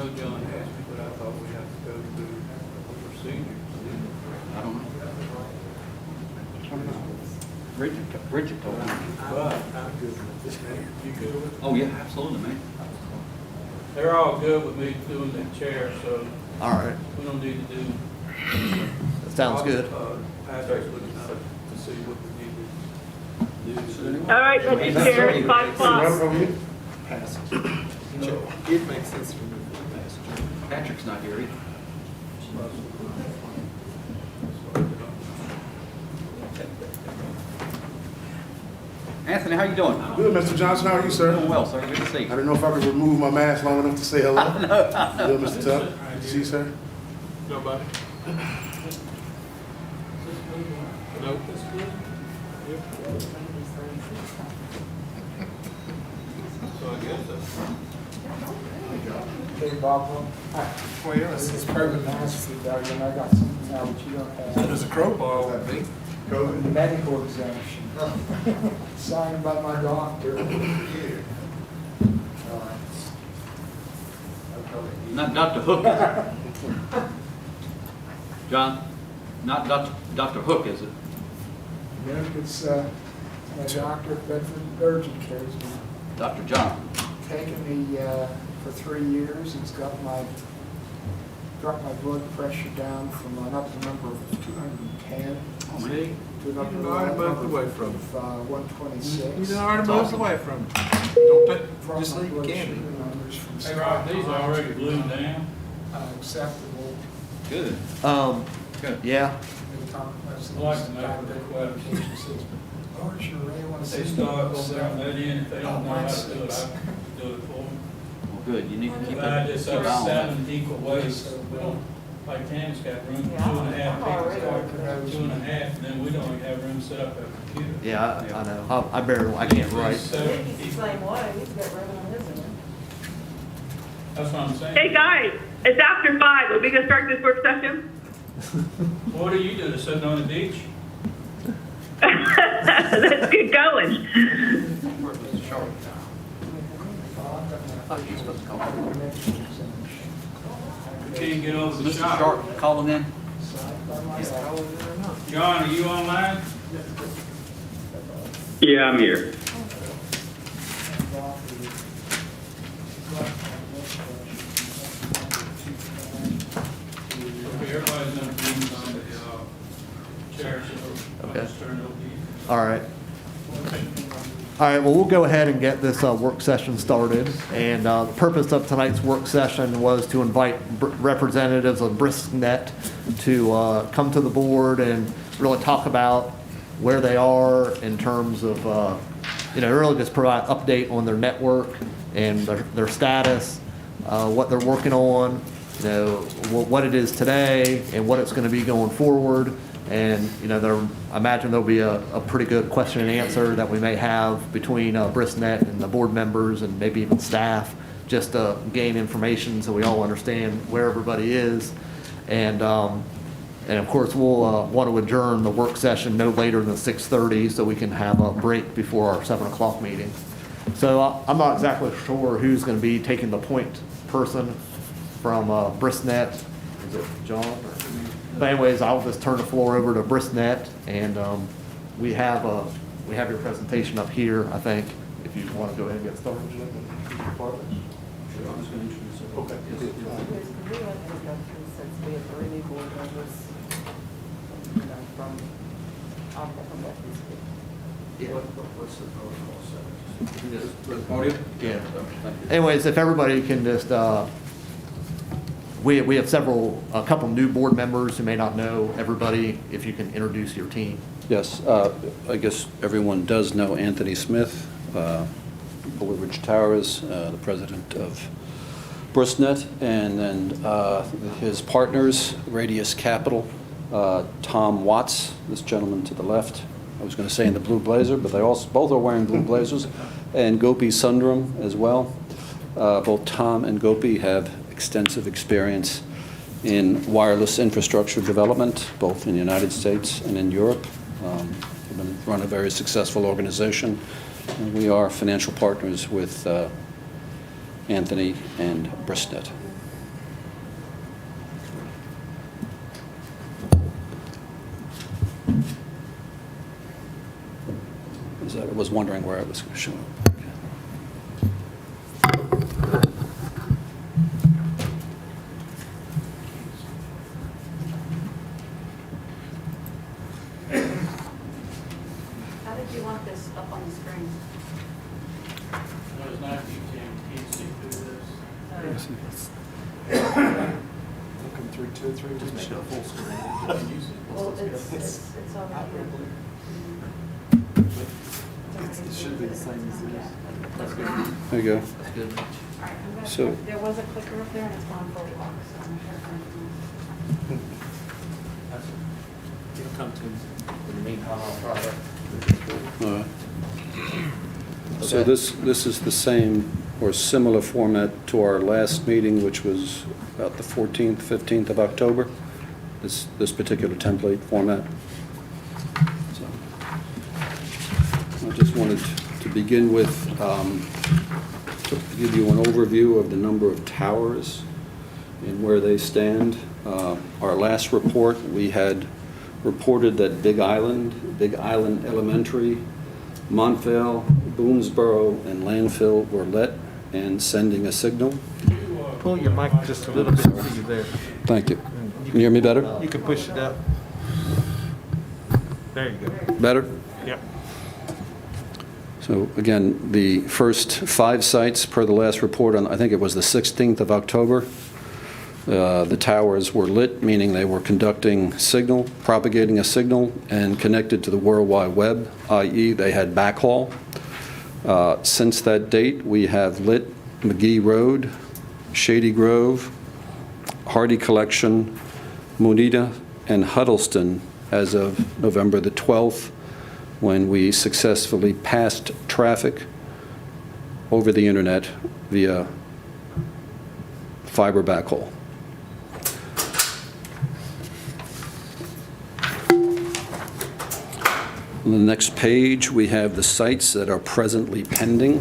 know John asked me, but I thought we had to go through a procedure. I don't know. Bridget told me. But I'm good with this, man. You good with it? Oh, yeah, absolutely, man. They're all good with me doing the chair, so All right, we don't need to do. that sounds good. Patrick's looking up to see what we need to do. All right, Mr. Chair, it's 5 o'clock. No, it makes sense for me to pass. Patrick's not here either. Anthony, how you doing? Good, Mr. Johnson. How are you, sir? Doing well, sir. Good to see I you. didn't know if I could remove my mask long enough to say hello. Good, Mr. Tuck. Good to see you, sir. Nobody? Nope. So I guess that's. Hey, Bob. Well, yeah, This is probably nice to tell you, and I got something now that you don't have. there's a crowbar with me. Medical exemption. Signed by my doctor. Not Dr. Hook, is it? John, not Dr. Hook, is it? Yeah, it's my doctor at Bedford urgent care. He's been Dr. John. taking me for 3 years. He's got dropped my blood pressure down from an upper number of 210 Oh, man. See? to an upper You already moved number away from of 126. You already moved awesome. away from it. Don't put, From just my leave blood candy. sugar numbers from Hey, Rob, these are already glued down. acceptable. Good. Good. Yeah, I'd like to make a request. Lord, sure really want to They see. start over there on that end, if they don't know how to do it, I can do it for them. Well, good. You need to keep Divide it. this keep up an eye on that. 7 equal ways, so we don't, like Tammy's got room for Yeah, 2.5 I'm already people, working. 2.5, and then we don't even have room to set up a computer. yeah, I know. I barely, I can't write. Seven He's the people. same way, he's got room on his end. That's what I'm saying. Hey, guys, it's after 5. Are we gonna start this work session? What do you do, to sitting on the beach? Let's get going. You can't get over the Mr. shop. Sharp calling in? John, are you online? Yeah, I'm here. Okay, everybody's done things on the chair, so I'll Okay. just turn it over to you. All right. All right, well, we'll go ahead and get this work session started. And the purpose of tonight's work session was to invite representatives of BriskNet to come to the board and really talk about where they are in terms of, really just provide update on their network and their status, what they're working on, what it is today and what it's going to be going forward. And, I imagine there'll be a pretty good question and answer that we may have between BriskNet and the board members and maybe even staff, just to gain information so we all understand where everybody is. And of course, we'll want to adjourn the work session no later than 6:30 so we can have a break before our 7 o'clock meeting. So I'm not exactly sure who's going to be taking the point person from BriskNet. Is it John? But anyways, I'll just turn the floor over to BriskNet, and we have your presentation up here, I think, if you want to go ahead and get started. Okay. Since we have 3 new board members, from For the podium? Yeah. Anyways, if everybody can just, we have a couple new board members who may not know everybody, if you can introduce your team. Yes, I guess everyone does know Anthony Smith, Blue Ridge Towers, the president of BriskNet, and then his partners, Radius Capital, Tom Watts, this gentleman to the left. I was going to say in the blue blazer, but they also both are wearing blue blazers, and Gopi Sundram as well. Both Tom and Gopi have extensive experience in wireless infrastructure development, both in the United States and in Europe. They've run a very successful organization, and we are financial partners with Anthony and BriskNet. was wondering where it was going to show up. How did you want this up on the screen? No, it's not, you can't see through this. Looking through 2 or 3 Just make it a full screen. Well, it's already here. It should be the same as this. There you go. That's good. All right, I'm gonna, So- there was a clicker up there and it's gone fully locked, so I'm sure. That's it. It'll come to in the meantime, I'll try that. All right. So this is the same or similar format to our last meeting, which was about the 14th, 15th of October, this particular template format. So I just wanted to begin with, to give you an overview of the number of towers and where they stand. Our last report, we had reported that Big Island Elementary, Montvale, Boonesboro, and Landfill were lit and sending a signal. Pull your mic just a little bit so you're there. Thank you. Can you hear me better? You can push it up. There you go. Better? Yep. So again, the first 5 sites per the last report on, I think it was the 16th of October, the towers were lit, meaning they were conducting signal, propagating a signal, and connected to the World Wide Web, i.e. they had backhaul. Since that date, we have lit McGee Road, Shady Grove, Hardy Collection, Moneta, and Huddleston as of November the 12th, when we successfully passed traffic over the internet via fiber backhaul. On the next page, we have the sites that are presently pending: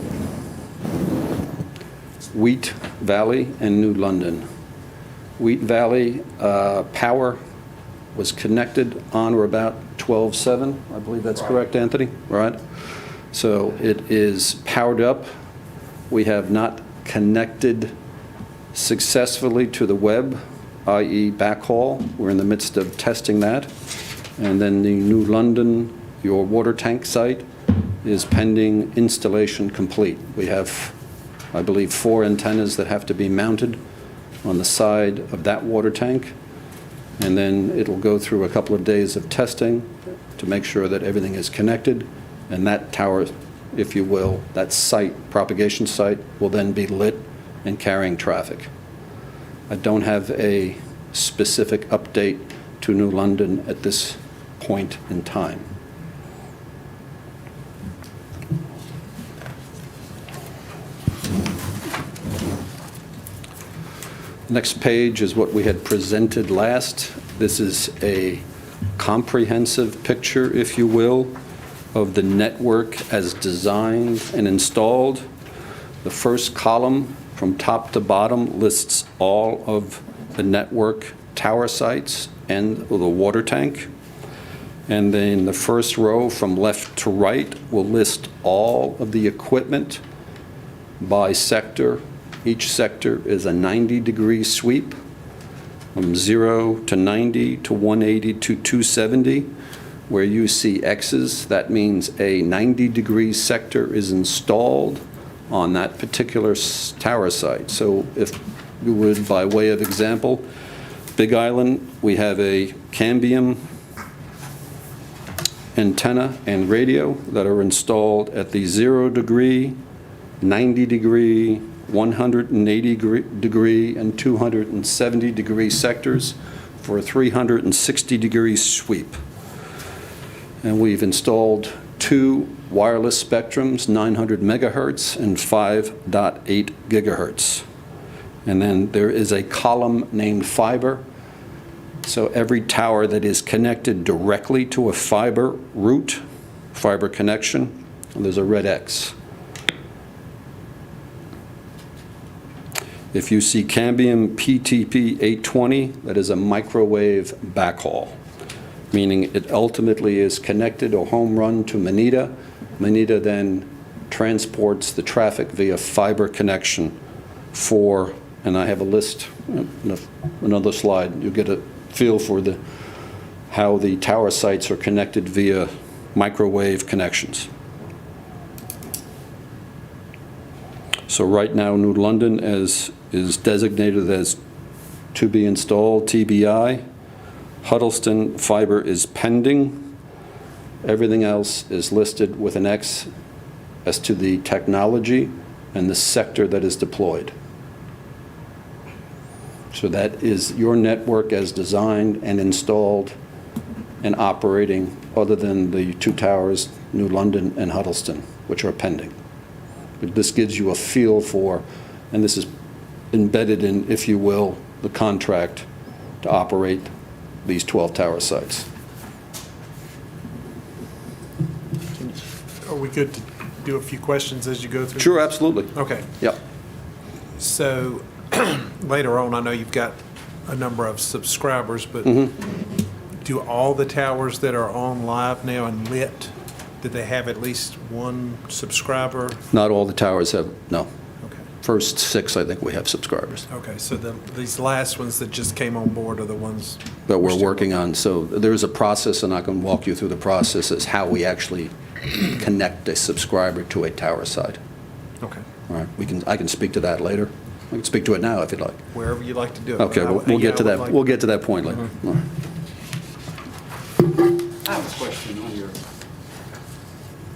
Wheat Valley and New London. Wheat Valley power was connected on or about 12/7. I believe that's correct, Anthony, right? So it is powered up. We have not connected successfully to the web, i.e. backhaul. We're in the midst of testing that. And then the New London, your water tank site, is pending installation complete. We have, I believe, 4 antennas that have to be mounted on the side of that water tank. And then it'll go through a couple of days of testing to make sure that everything is connected. And that tower, if you will, that site, propagation site, will then be lit and carrying traffic. I don't have a specific update to New London at this point in time. Next page is what we had presented last. This is a comprehensive picture, if you will, of the network as designed and installed. The first column from top to bottom lists all of the network tower sites and the water tank. And then the first row from left to right will list all of the equipment by sector. Each sector is a 90-degree sweep from 0 to 90 to 180 to 270. Where you see X's, that means a 90-degree sector is installed on that particular tower site. So if you would, by way of example, Big Island, we have a cambium antenna and radio that are installed at the 0-degree, 90-degree, 180-degree, and 270-degree sectors for a 360-degree sweep. And we've installed 2 wireless spectrums, 900 megahertz and 5.8 gigahertz. And then there is a column named fiber. So every tower that is connected directly to a fiber route, fiber connection, and there's a red X. If you see cambium PTP 820, that is a microwave backhaul, meaning it ultimately is connected or home run to Moneta Manita then transports the traffic via fiber connection for, and I have a list, another slide, you'll get a feel for how the tower sites are connected via microwave connections. So right now, New London is designated as to be installed, TBI. Huddleston fiber is pending. Everything else is listed with an X as to the technology and the sector that is deployed. So that is your network as designed and installed and operating, other than the two towers, New London and Huddleston, which are pending. But this gives you a feel for, and this is embedded in, if you will, the contract to operate these 12 tower sites. Are we good to do a few questions as you go through? Sure, absolutely. Okay. Yep. So later on, I know you've got a number of subscribers, but do all the towers that are on live now and lit, did they have at least one subscriber? Not all the towers have, no. Okay. First 6, I think we have subscribers Okay, so these last ones that just came on board are the ones that we're still working on. So there's a process, and I can walk you through the process as how we actually connect a subscriber to a tower site. Okay. All right, I can speak to that later. I can speak to it now if you'd like. Wherever you like to do it. Okay, we'll get to that. We'll get to that point later. Mhm. All right. I have a question on your,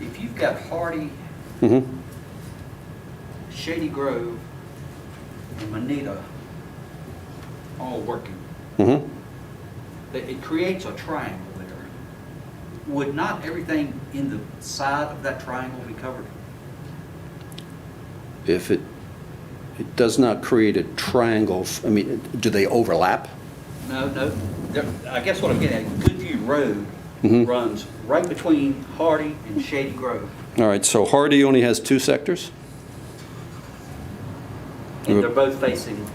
if you've got Hardy, Mhm. Shady Grove, and Manita all working, Mhm. it creates a triangle there. Would not everything in the side of that triangle be covered? If it does not create a triangle, I mean, do they overlap? No. I guess what I'm getting at, Goodview Road Mhm. runs right between Hardy and Shady Grove. All right, so Hardy only has 2 sectors? And they're both facing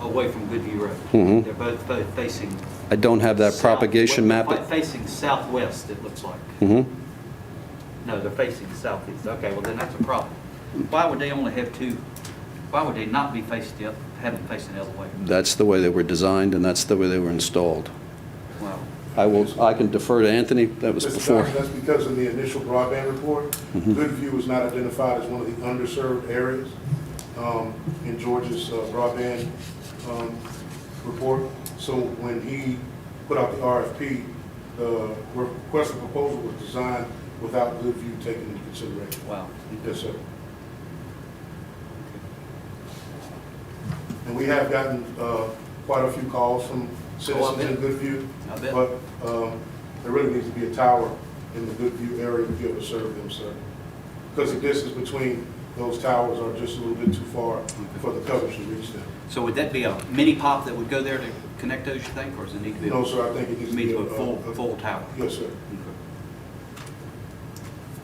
away from Goodview Road. Mhm. They're both facing. I don't have that propagation map. Facing southwest, it looks like. Mhm. No, they're facing southeast. Okay, well then that's a problem. Why would they only have 2? Why would they not be facing have them facing the other way? That's the way they were designed, and that's the way they were installed. Wow. I can defer to Anthony, that was Mr. before. Johnson, that's because in the initial broadband report, Goodview was not identified as one of the underserved areas in George's broadband report. So when he put out the RFP, the request for proposal was designed without Goodview taken into consideration. Wow. Yes, sir. And we have gotten quite a few calls from citizens in Goodview. I bet. But there really needs to be a tower in the Goodview area to be able to serve them, sir. Because the distance between those towers are just a little bit too far for the coverage to reach them. So would that be a mini pop that would go there to connect those, you think, or does it need to be? No, sir, I think it needs to be a full tower? Yes, sir. Okay.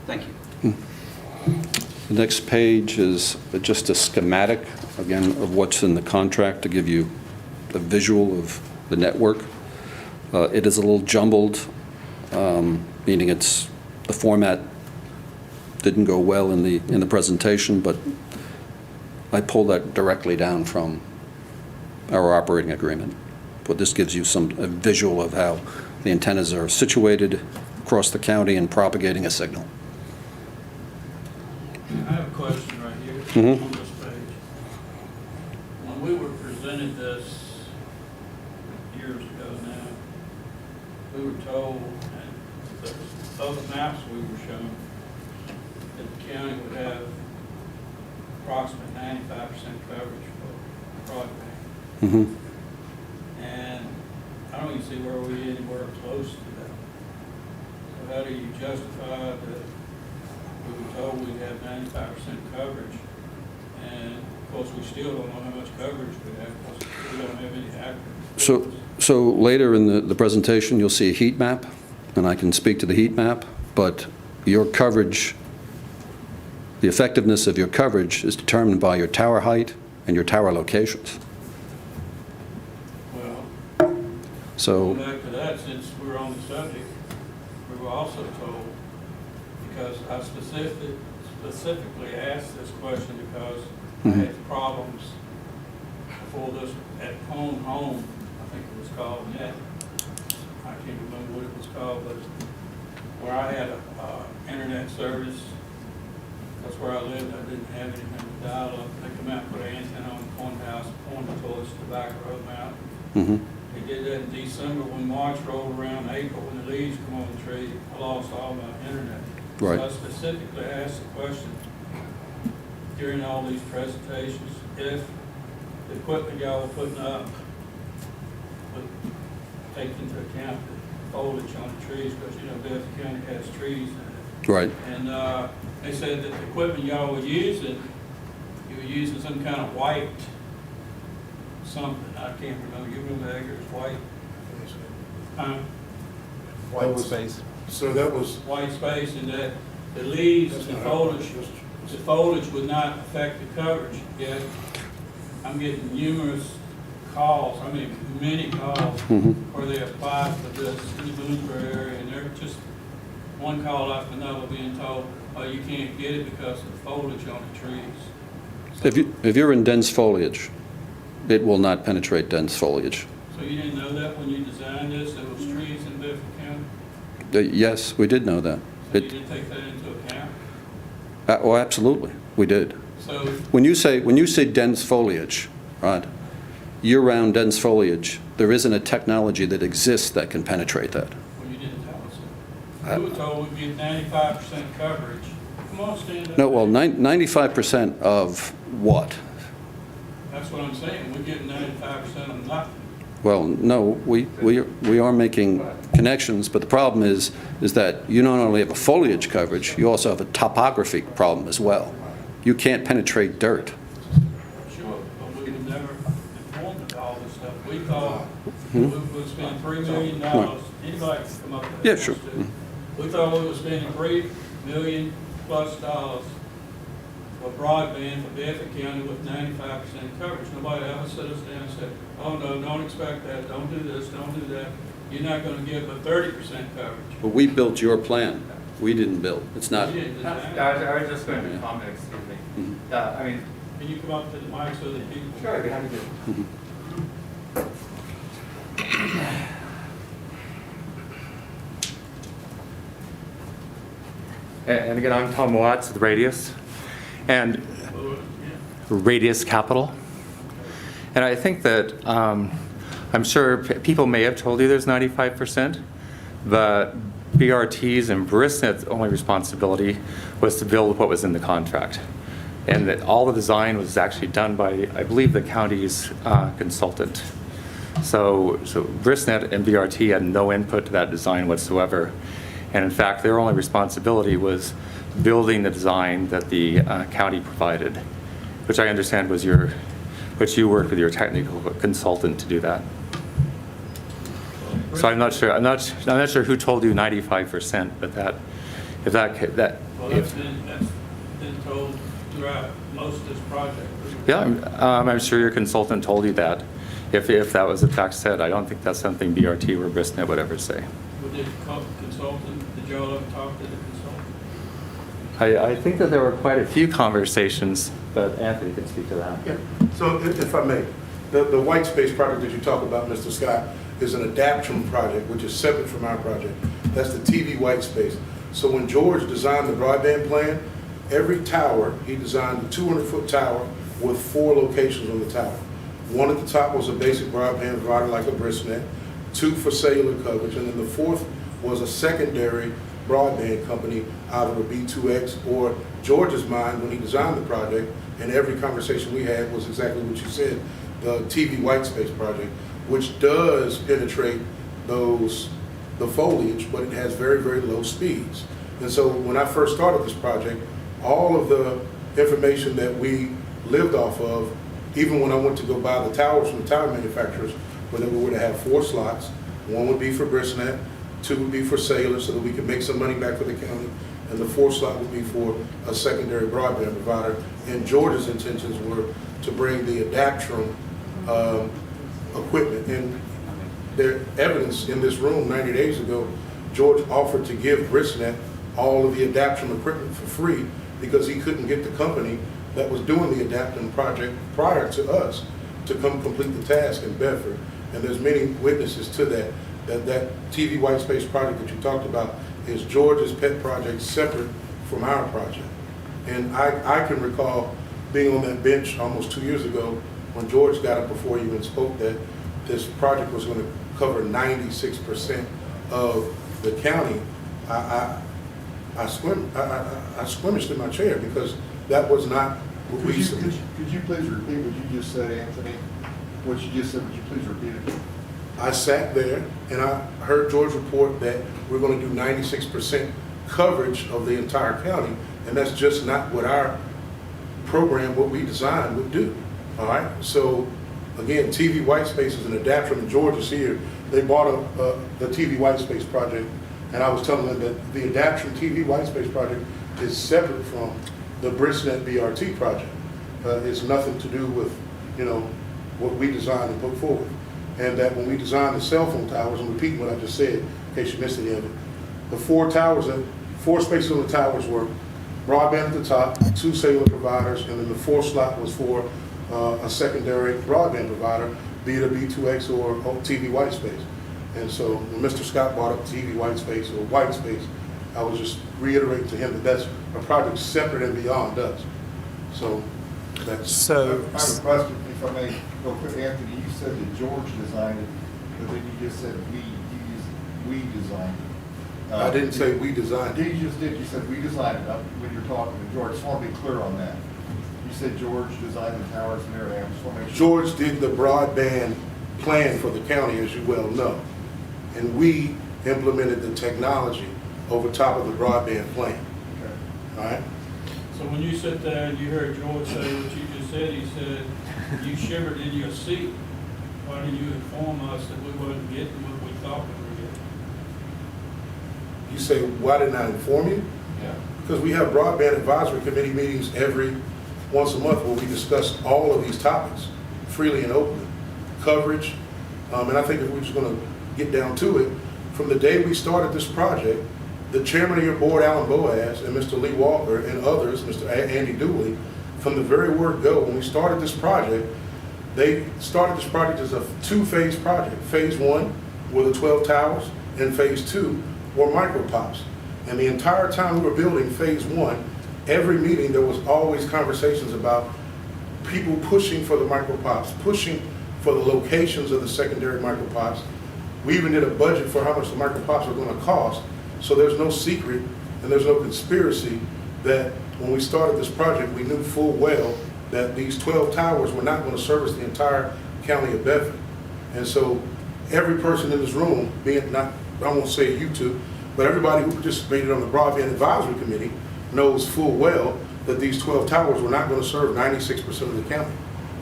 Thank you. The next page is just a schematic, again, of what's in the contract to give you a visual of the network. It is a little jumbled, meaning the format didn't go well in the presentation, but I pulled that directly down from our operating agreement. But this gives you a visual of how the antennas are situated across the county and propagating a signal. I have a question right here Mhm. on this page. When we were presented this years ago now, we were told, and the other maps we were shown, that the county would have approximately 95% coverage for broadband. Mhm. And I don't even see where we anywhere close to that. So how do you justify that we were told we'd have 95% coverage? And of course, we still don't know how much coverage we have because we don't have any accurate. So later in the presentation, you'll see a heat map, and I can speak to the heat map, but your coverage, the effectiveness of your coverage is determined by your tower height and your tower locations. Well, So, going back to that, since we're on the subject, we were also told because I specifically asked this question because I had problems before this at Home, I think it was called Net. I can't remember what it was called, but where I had a internet service, that's where I lived. I didn't have anything to dial up. They come out and put an antenna on the corner house, pointed towards the back road mount. They did that in December. When March rolled around, April, when the leaves come on the tree, I lost all my internet. Right. So I specifically asked the question during all these presentations, if the equipment y'all were putting up would take into account the foliage on the trees, because you know Bedford County has trees in it. Right. And they said that the equipment y'all were using, you were using some kind of white something. I can't remember. You remember Edgar's white? White space. So that was, White space, and that the leaves and the foliage would not affect the coverage. Yet I'm getting numerous calls, I mean, many calls where they apply for this in the Boonesboro area, and they're just one call after another being told, oh, you can't get it because of the foliage on the trees. So, If you're in dense foliage, it will not penetrate dense foliage. so you didn't know that when you designed this, there was trees in Bedford County? Yes, we did know that. So you did take that into account? Oh, absolutely, we did. So, When you say dense foliage, right, year-round dense foliage, there isn't a technology that exists that can penetrate that. well, you didn't tell us that. We were told we'd get 95% coverage. Come on, stand up. No, well, 95% of what? That's what I'm saying. We're getting 95% of nothing. Well, no, we are making connections, but the problem is that you not only have a foliage coverage, you also have a topography problem as well. You can't penetrate dirt. Sure, but we were never informed of all this stuff. We thought we would spend $3 million. Anybody can come up with that. Yeah, sure. We thought we were spending $3 million+ for broadband for Bedford County with 95% coverage. Nobody ever sit us down and said, oh no, don't expect that, don't do this, don't do that. You're not going to get but 30% coverage. But we built your plan. We didn't build. It's not. You didn't design it. I was just going to comment, excuse me. I mean, Can you come up to the mic so that people? sure, I'd be happy to. And again, I'm Tom Watts with Radius, and Radius Capital. And I think that, I'm sure people may have told you there's 95%, but BRT's and Bristnet's only responsibility was to build what was in the contract. And that all the design was actually done by, I believe, the county's consultant. So Bristnet and BRT had no input to that design whatsoever. And in fact, their only responsibility was building the design that the county provided, which I understand was which you worked with your technical consultant to do that. So I'm not sure who told you 95%, but Well, that's been told throughout most of this project. yeah, I'm sure your consultant told you that. If that was in fact said, I don't think that's something BRT or Bristnet would ever say. Did y'all ever talk to the consultant? I think that there were quite a few conversations, but Anthony can speak to that. yeah. So if I may, the white space project that you talk about, Mr. Scott, is an adaptation project, which is separate from our project. That's the TV white space. So when George designed the broadband plan, every tower, he designed a 200-foot tower with 4 locations on the tower. One at the top was a basic broadband provider like a Bristnet, 2 for cellular coverage, and then the 4th was a secondary broadband company, either a B2X or George's mind when he designed the project, and every conversation we had was exactly what you said, the TV white space project, which does penetrate the foliage, but it has very, very low speeds. And so when I first started this project, all of the information that we lived off of, even when I went to go buy the towers from the tower manufacturers, whether we were to have 4 slots, 1 would be for Bristnet, 2 would be for cellular so that we could make some money back for the county, and the 4th slot would be for a secondary broadband provider. And George's intentions were to bring the Adaptrum equipment. And there's evidence in this room 90 days ago, George offered to give Bristnet all of the Adaptrum equipment for free because he couldn't get the company that was doing the Adaptrum project prior to us to come complete the task in Bedford. And there's many witnesses to that TV white space project that you talked about is George's pet project separate from our project. And I can recall being on that bench almost 2 years ago when George got up before he even spoke that this project was going to cover 96% of the county. I squirmished in my chair because that was not what we said. Could you please repeat what you just said, Anthony? What you just said, would you please repeat it? I sat there and I heard George report that we're going to do 96% coverage of the entire county, and that's just not what our program, what we designed, would do. All right, so again, TV white space is an Adaptrum, and George is here. They bought the TV white space project, and I was telling them that the Adaptrum TV white space project is separate from the BRISNet BRT project. It's nothing to do with, you know, what we designed and put forward. And that when we designed the cell phone towers, I'm repeating what I just said in case you missed any of it, the four spaces on the towers were broadband at the top, 2 cellular providers, and then the 4th slot was for a secondary broadband provider, be it a B2X or TV white space. And so when Mr. Scott brought up TV white space or white space, I was just reiterating to him that that's a project separate and beyond us. So that's... So, I have a question, if I may, real quick. Anthony, you said that George designed it, but then you just said we designed it. I didn't say we designed it. You just did, you said we designed it when you were talking to George. I just want to be clear on that. You said George designed the towers and everything. I just want to make sure. George did the broadband plan for the county, as you well know. And we implemented the technology over top of the broadband plan. Okay. All right? So when you sit there and you heard George say what you just said, he said, you shivered in your seat. Why didn't you inform us that we wasn't getting what we thought we were getting? You say, why didn't I inform you? Yeah. Because we have broadband advisory committee meetings every once a month where we discuss all of these topics freely and openly. Coverage, and I think if we're just going to get down to it, from the day we started this project, the chairman of your board, Alan Boaz, and Mr. Lee Walker, and others, Mr. Andy Dooley, from the very word go, when we started this project, they started this project as a 2-phase project. Phase 1 were the 12 towers, and phase 2 were micropops. And the entire time we were building phase 1, every meeting there was always conversations about people pushing for the micropops, pushing for the locations of the secondary micropops. We even did a budget for how much the micropops were going to cost. So there's no secret and there's no conspiracy that when we started this project, we knew full well that these 12 towers were not going to service the entire county of Bedford. And so every person in this room, being not, I won't say you two, but everybody who participated on the Broadband Advisory Committee knows full well that these 12 towers were not going to serve 96% of the county.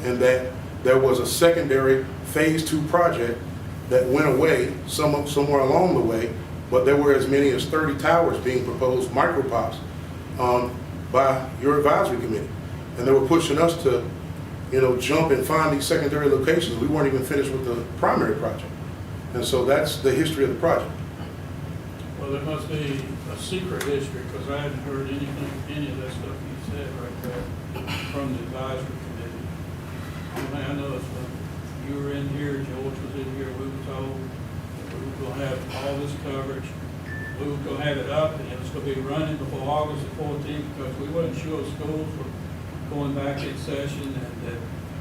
And that there was a secondary phase 2 project that went away somewhere along the way, but there were as many as 30 towers being proposed, micropops, by your advisory committee. And they were pushing us to, you know, jump and find these secondary locations. We weren't even finished with the primary project. And so that's the history of the project. Well, there must be a secret history, because I hadn't heard anything, any of that stuff you said right there from the advisory committee. Only I know is when you were in here, George was in here, we were told that we were gonna have all this coverage. We were gonna have it up, and it was gonna be running before August the 14th, because we wasn't sure schools were going back in session, and that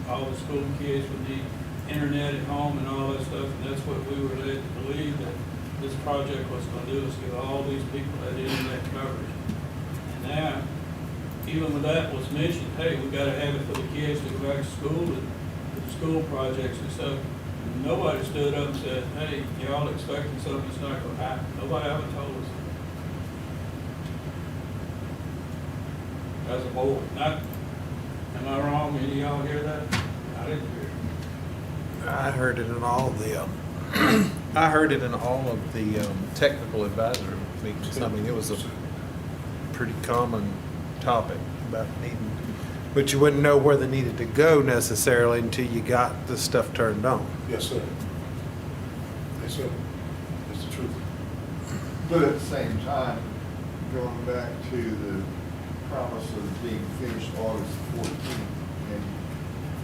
all the school kids would need internet at home and all that stuff, and that's what we were led to believe that this project was going to do, is give all these people that internet coverage. And now, even with that was mentioned, hey, we got to have it for the kids to go back to school and the school projects and stuff. And nobody stood up and said, hey, y'all expecting something that's not going to happen. Nobody ever told us that. As a board, not, am I wrong? Any of y'all hear that? I didn't hear it. I heard it in all of the, I heard it in all of the technical advisory meetings. I mean, it was a pretty common topic about needing, but you wouldn't know where they needed to go necessarily until you got the stuff turned on. Yes, sir. Yes, sir. That's the truth. But at the same time, going back to the promise of being finished August 14th, and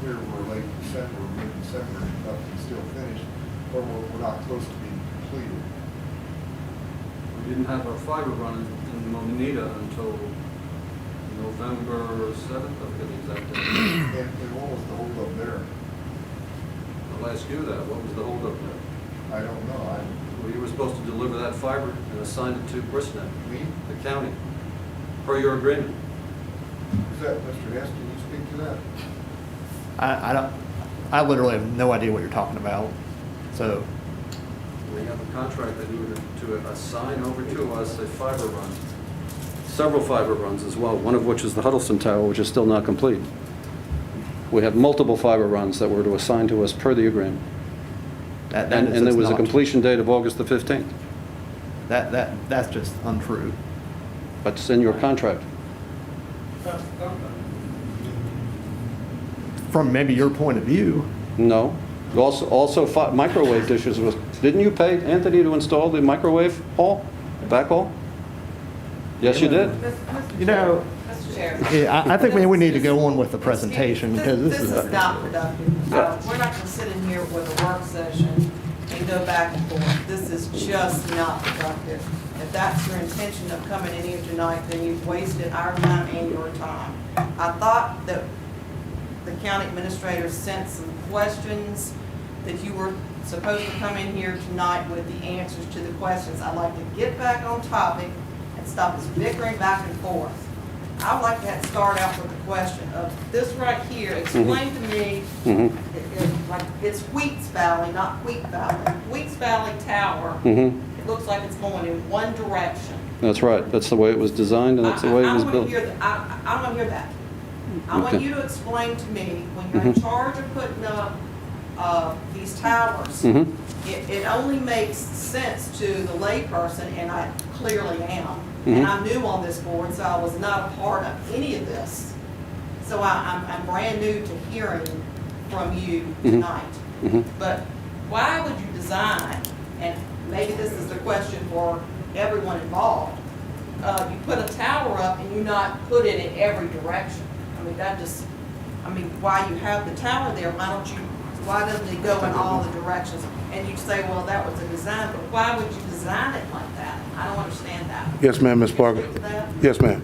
here we're late December, mid-December, and nothing's still finished, or we're not close to being completed. We didn't have our fiber run in Monita until November 7th, I forget the exact date. And what was the holdup there? I'll ask you that, what was the holdup there? I don't know. Well, you were supposed to deliver that fiber and assign it to Bristnet, Me? the county, per your agreement. Is that, Mr. Hess, can you speak to that? I don't, I literally have no idea what you're talking about. So, We have a contract that you were to assign over to us a fiber run. Several fiber runs as well, one of which is the Huddleston Tower, which is still not complete. We have multiple fiber runs that were to assign to us per the agreement. And there was a completion date of August the 15th. That's just untrue. But it's in your contract. From maybe your point of view, No. Also microwave dishes was, didn't you pay Anthony to install the microwave backhaul? Yes, you did. you know, Mr. Chair. yeah, I think maybe we need to go on with the presentation because This is not productive. We're not going to sit in here with a work session and go back and forth. This is just not productive. If that's your intention of coming in here tonight, then you've wasted our time and your time. I thought that the county administrator sent some questions that you were supposed to come in here tonight with the answers to the questions. I'd like to get back on topic and stop this bickering back and forth. I would like to start out with the question of this right here. Explain to me, like it's Wheats Valley, not Wheat Valley. Wheats Valley Tower, it looks like it's going in one direction. That's right. That's the way it was designed and that's the way it was built. I want to hear that. I want you to explain to me, when you're in charge of putting up these towers, it only makes sense to the layperson, and I clearly am. And I'm new on this board, so I was not a part of any of this. So I'm brand new to hearing from you tonight. But why would you design, and maybe this is the question for everyone involved, you put a tower up and you not put it in every direction? I mean, why you have the tower there, why doesn't it go in all the directions? And you say, well, that was a design, but why would you design it like that? I don't understand that. Yes, ma'am, Ms. Parker. Can you speak to that? Yes, ma'am.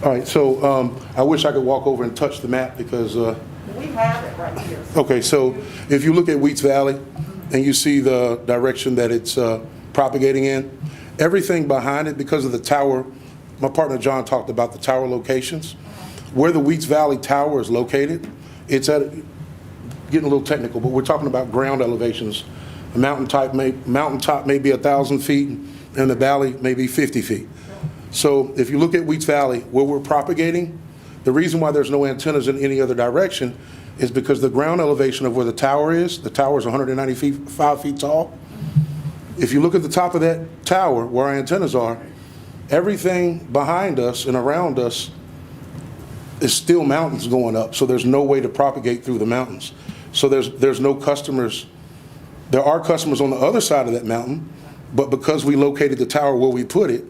All right, so I wish I could walk over and touch the map because, We have it right here. okay, so if you look at Wheats Valley and you see the direction that it's propagating in, everything behind it, because of the tower, my partner John talked about the tower locations. Where the Wheats Valley Tower is located, it's at, getting a little technical, but we're talking about ground elevations. The mountaintop may be 1,000 feet, and the valley may be 50 feet. So if you look at Wheats Valley, where we're propagating, the reason why there's no antennas in any other direction is because the ground elevation of where the tower is 195 feet tall. If you look at the top of that tower, where our antennas are, everything behind us and around us is still mountains going up, so there's no way to propagate through the mountains. So there's no customers. There are customers on the other side of that mountain, but because we located the tower where we put it,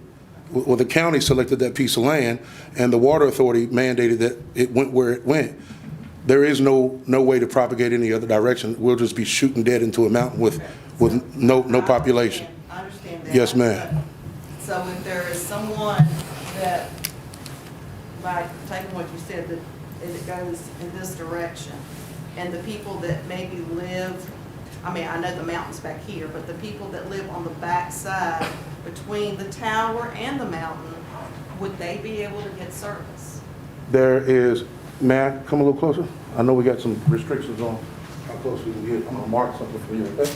well, the county selected that piece of land, and the water authority mandated that it went where it went. There is no way to propagate any other direction. We'll just be shooting dead into a mountain with no population. I understand that. Yes, ma'am. So if there is someone that, by taking what you said, that it goes in this direction, and the people that maybe live, I mean, I know the mountain's back here, but the people that live on the back side between the tower and the mountain, would they be able to get service? There is, may I come a little closer? I know we got some restrictions on how close we can get. I'm gonna mark something for you, okay?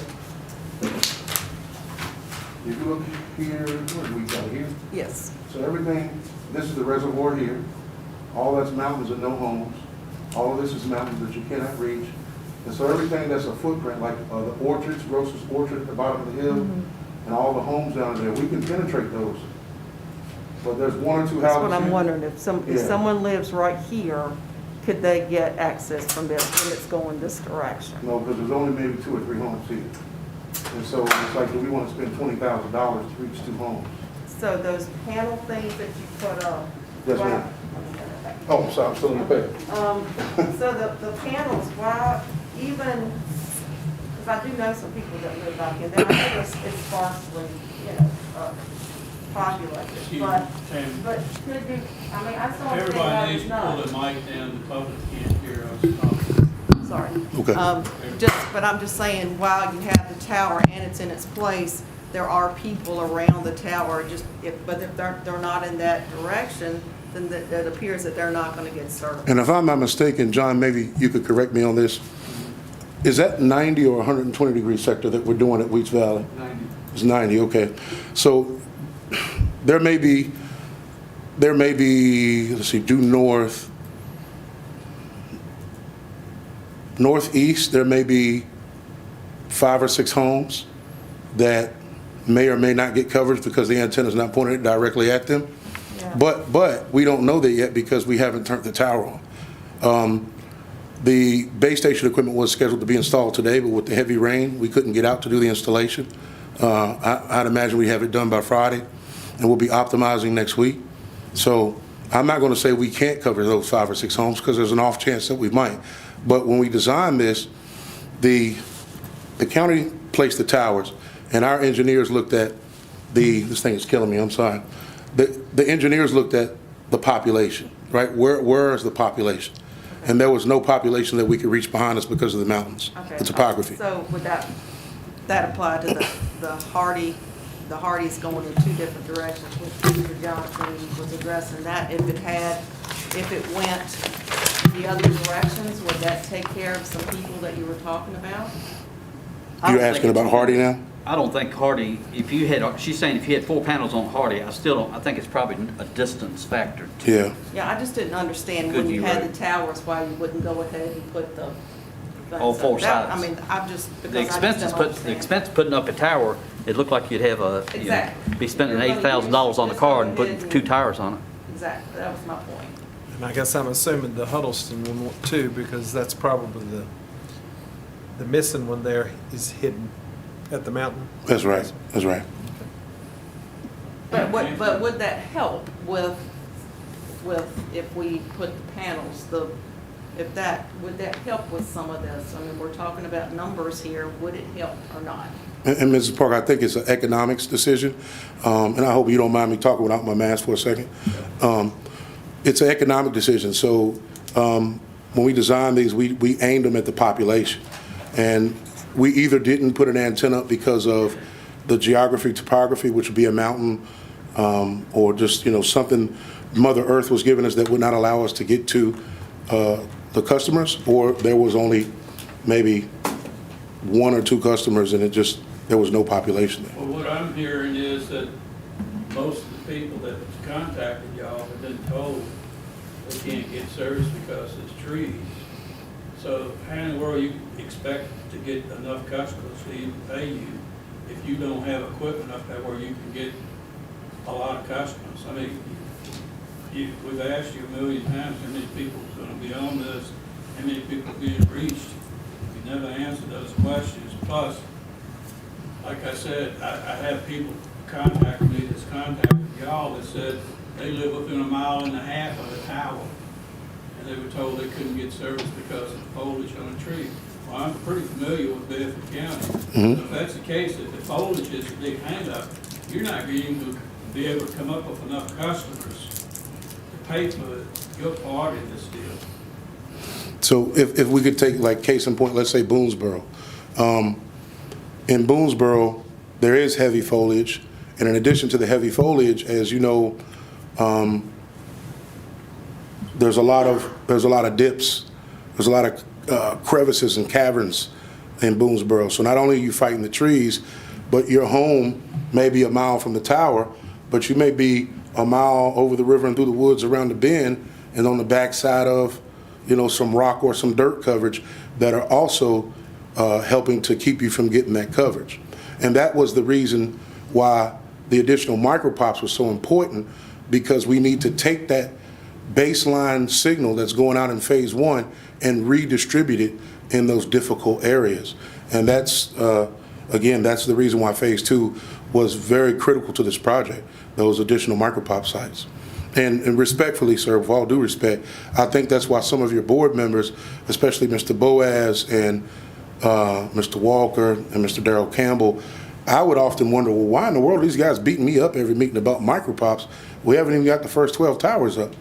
If you look here, what do we got here? Yes. So everything, this is the reservoir here. All that's mountains and no homes. All of this is mountains that you cannot reach. And so everything that's a footprint, like the orchards, Grocer's Orchard at the bottom of the hill, and all the homes down there, we can penetrate those. But there's one or two houses. That's what I'm here. wondering, if Yeah. someone lives right here, could they get access from this when it's going this direction? No, because there's only maybe 2 or 3 homes here. And so it's like, do we want to spend $20,000 to reach 2 homes? So those panel things that you put up. Yes, why- ma'am. Oh, I'm sorry, I'm still in the paper. So the panels, why even, because I do know some people that live back in there, I know it's sparsely, populated, but could you, I mean, I saw. Everybody needs to pull the mic down, the public can't hear us talking. Sorry. Okay. But I'm just saying, while you have the tower and it's in its place, there are people around the tower, but if they're not in that direction, then it appears that they're not gonna get served. And if I'm not mistaken, John, maybe you could correct me on this. Is that 90 or 120 degree sector that we're doing at Weeks Valley? 90. It's 90, okay. So there may be, let's see, due northeast, there may be 5 or 6 homes that may or may not get coverage because the antenna's not pointed directly at them. Yeah. But we don't know that yet because we haven't turned the tower on. The base station equipment was scheduled to be installed today, but with the heavy rain, we couldn't get out to do the installation. I'd imagine we have it done by Friday, and we'll be optimizing next week. So I'm not going to say we can't cover those 5 or 6 homes because there's an off chance that we might. But when we designed this, the county placed the towers, and our engineers looked at this thing is killing me, I'm sorry. The engineers looked at the population, right? Where is the population? And there was no population that we could reach behind us because of the mountains, Okay. the topography. So would that apply to the Hardys going in 2 different directions, which Mr. Johnson was addressing that? If it went the other directions, would that take care of some people that you were talking about? You're asking about Hardy now? I don't think Hardy, she's saying if you had 4 panels on Hardy, I think it's probably a distance factor. Yeah. Yeah, I just didn't understand Could when you be had right. the towers, why you wouldn't go ahead and put the. All 4 That- sides. I mean, I'm just, because The I just expenses, don't the understand. expense of putting up a tower, it looked like you'd have Exactly. be spending You're gonna $8,000 on the use- car and just go putting ahead 2 and- towers on it. Exactly, that was my point. And I guess I'm assuming the Huddleston one too, because that's probably the missing one there is hidden at the mountain. That's right, that's right. But would that help with if we put the panels, would that help with some of this? I mean, we're talking about numbers here, would it help or not? And Mrs. Parker, I think it's an economics decision, and I hope you don't mind me talking without my mask for a second. It's an economic decision. So when we designed these, we aimed them at the population. And we either didn't put an antenna up because of the geography, topography, which would be a mountain, or just, something Mother Earth was giving us that would not allow us to get to the customers, or there was only maybe 1 or 2 customers and there was no population there. Well, what I'm hearing is that most of the people that contacted y'all have been told they can't get service because it's trees. So how in the world you expect to get enough customers to even pay you if you don't have equipment up there where you can get a lot of customers? I mean, we've asked you a million times how many people are going to be on this, how many people are being reached. You never answered those questions. Plus, like I said, I have people contact me that's contacted y'all that said they live within 1.5 miles of the tower. And they were told they couldn't get service because of the foliage on a tree. Well, I'm pretty familiar with Bedford County. So if that's the case, if the foliage is a big hang-up, you're not going to be able to come up with enough customers to pay for your part in this deal. So if we could take, like, case in point, let's say Boonesboro. In Boonesboro, there is heavy foliage, and in addition to the heavy foliage, as you know, there's a lot of dips, there's a lot of crevices and caverns in Boonesboro. So not only are you fighting the trees, but your home may be 1 mile from the tower, but you may be 1 mile over the river and through the woods around the bend and on the backside of, some rock or some dirt coverage that are also helping to keep you from getting that coverage. And that was the reason why the additional micropops was so important, because we need to take that baseline signal that's going out in phase 1 and redistribute it in those difficult areas. And that's again, that's the reason why Phase 2 was very critical to this project, those additional micropop sites. And respectfully, sir, with all due respect, I think that's why some of your board members, especially Mr. Boaz and Mr. Walker and Mr. Darrell Campbell, I would often wonder, well, why in the world are these guys beating me up every meeting about micropops? We haven't even got the first 12 towers up.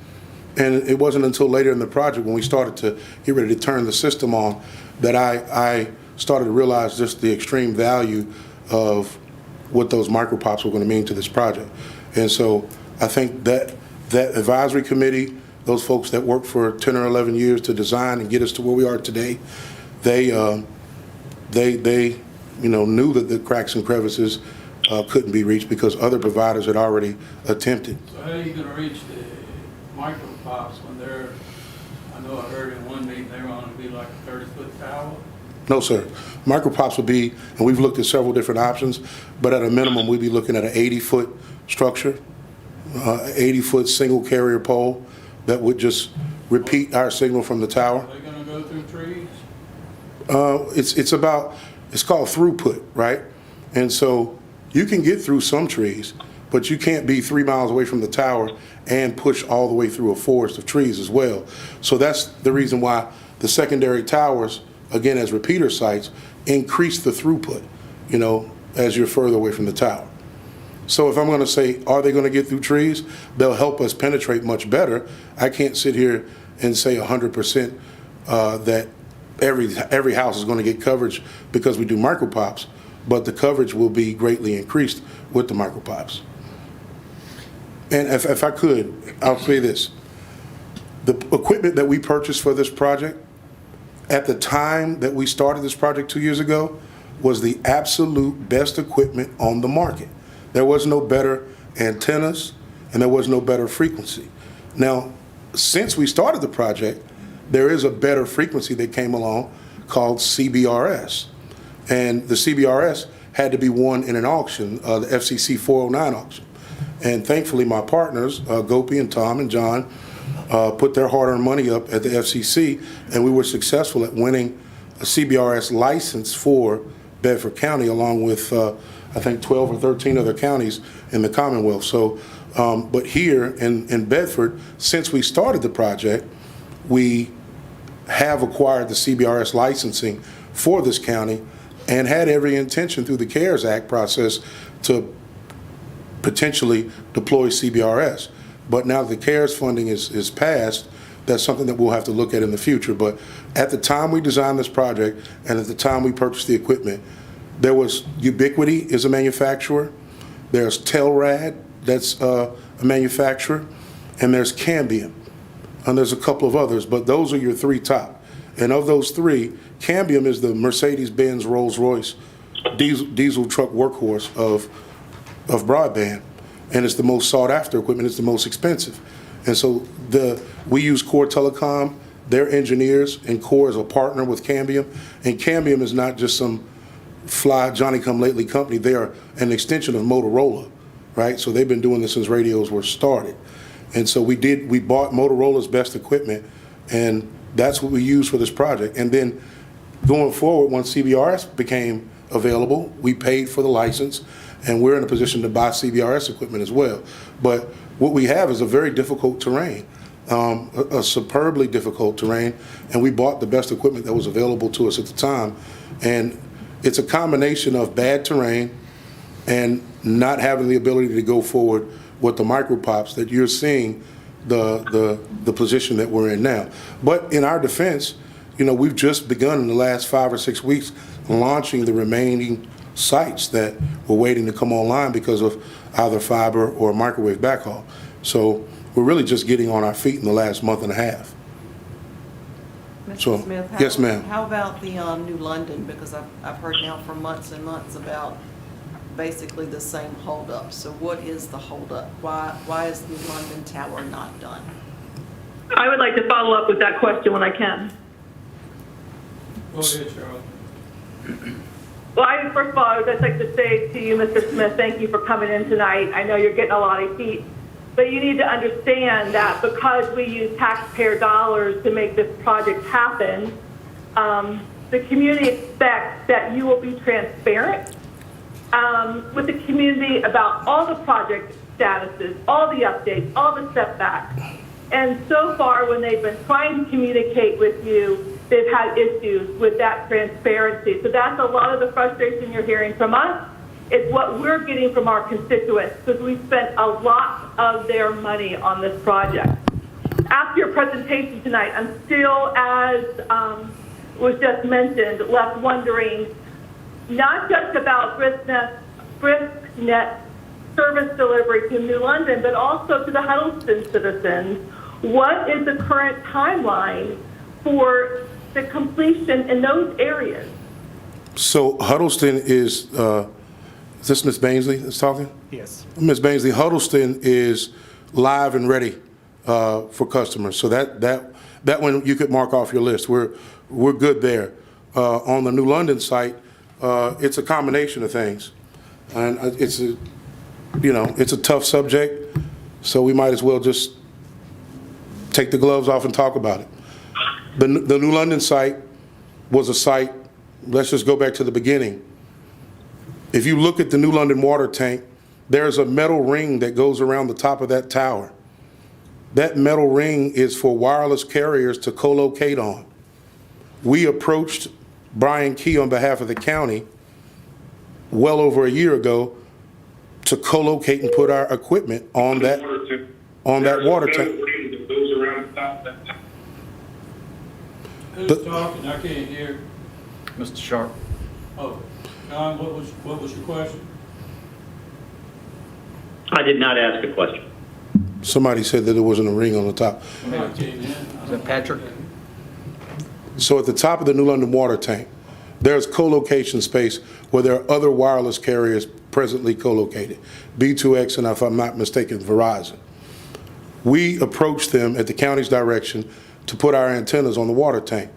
And it wasn't until later in the project when we started to get ready to turn the system on that I started to realize just the extreme value of what those micropops were going to mean to this project. And so I think that advisory committee, those folks that worked for 10 or 11 years to design and get us to where we are today, they knew that the cracks and crevices couldn't be reached because other providers had already attempted. So how are you gonna reach the micropops when they're, I know I heard in one meeting they were gonna be like a 30-foot tower? No, sir. Micropops would be, and we've looked at several different options, but at a minimum, we'd be looking at an 80-foot structure, 80-foot single carrier pole that would just repeat our signal from the tower. Are they gonna go through trees? It's called throughput, right? And so you can get through some trees, but you can't be 3 miles away from the tower and push all the way through a forest of trees as well. So that's the reason why the secondary towers, again, as repeater sites, increase the throughput, as you're further away from the tower. So if I'm going to say, are they going to get through trees? They'll help us penetrate much better. I can't sit here and say 100% that every house is going to get coverage because we do micropops, but the coverage will be greatly increased with the micropops. And if I could, I'll say this. The equipment that we purchased for this project, at the time that we started this project 2 years ago, was the absolute best equipment on the market. There was no better antennas and there was no better frequency. Now, since we started the project, there is a better frequency that came along called CBRS. And the CBRS had to be won in an auction, the FCC 409 auction. And thankfully, my partners, Gopi and Tom and John, put their hard-earned money up at the FCC, and we were successful at winning a CBRS license for Bedford County, along with, I think, 12 or 13 other counties in the Commonwealth. So, but here in Bedford, since we started the project, we have acquired the CBRS licensing for this county and had every intention through the CARES Act process to potentially deploy CBRS. But now that the CARES funding is passed, that's something that we'll have to look at in the future. But at the time we designed this project and at the time we purchased the equipment, there was Ubiquity is a manufacturer, there's Telrad, that's a manufacturer, and there's Cambium. And there's a couple of others, but those are your three top. And of those three, Cambium is the Mercedes-Benz Rolls-Royce diesel truck workhorse of broadband. And it's the most sought after equipment, it's the most expensive. And so we use Core Telecom, their engineers, and Core is a partner with Cambium. And Cambium is not just some fly Johnny-come-lately company, they are an extension of Motorola, right? So they've been doing this since radios were started. And so we bought Motorola's best equipment, and that's what we used for this project. And then going forward, once CBRS became available, we paid for the license, and we're in a position to buy CBRS equipment as well. But what we have is a very difficult terrain, a superbly difficult terrain, and we bought the best equipment that was available to us at the time. And it's a combination of bad terrain and not having the ability to go forward with the micropops that you're seeing the position that we're in now. But in our defense, we've just begun in the last 5 or 6 weeks launching the remaining sites that were waiting to come online because of either fiber or microwave backhaul. So we're really just getting on our feet in the last month and a half. Mr. Smith, yes, ma'am. How about the New London? Because I've heard now for months and months about basically the same holdup. So what is the holdup? Why is the New London Tower not done? I would like to follow up with that question when I can. Go ahead, Charlotte. Well, first of all, I would just like to say to you, Mr. Smith, thank you for coming in tonight. I know you're getting a lot of heat, but you need to understand that because we use taxpayer dollars to make this project happen, the community expects that you will be transparent with the community about all the project statuses, all the updates, all the setbacks. And so far, when they've been trying to communicate with you, they've had issues with that transparency. So that's a lot of the frustration you're hearing from us. It's what we're getting from our constituents, because we spent a lot of their money on this project. After your presentation tonight, I'm still, as was just mentioned, left wondering not just about BriskNet service delivery to New London, but also to the Huddleston citizens. What is the current timeline for the completion in those areas? So Huddleston is this Ms. Bainsley that's talking? Yes. Ms. Bainsley, Huddleston is live and ready for customers. So that one you could mark off your list. We're good there. On the New London site, it's a combination of things, and it's a tough subject. So we might as well just take the gloves off and talk about it. The New London site was a site. Let's just go back to the beginning. If you look at the New London water tank, there's a metal ring that goes around the top of that tower. That metal ring is for wireless carriers to co-locate on. We approached Brian Key on behalf of the county well over a year ago to co-locate and put our equipment on that water tank. Who's talking? I can't hear. Mr. Sharp. Oh, John, what was your question? I did not ask a question. Somebody said that there wasn't a ring on the top. I came in. Is that Patrick? So at the top of the New London water tank, there's co-location space where there are other wireless carriers presently co-located. B2X and, if I'm not mistaken, Verizon. We approached them at the county's direction to put our antennas on the water tank.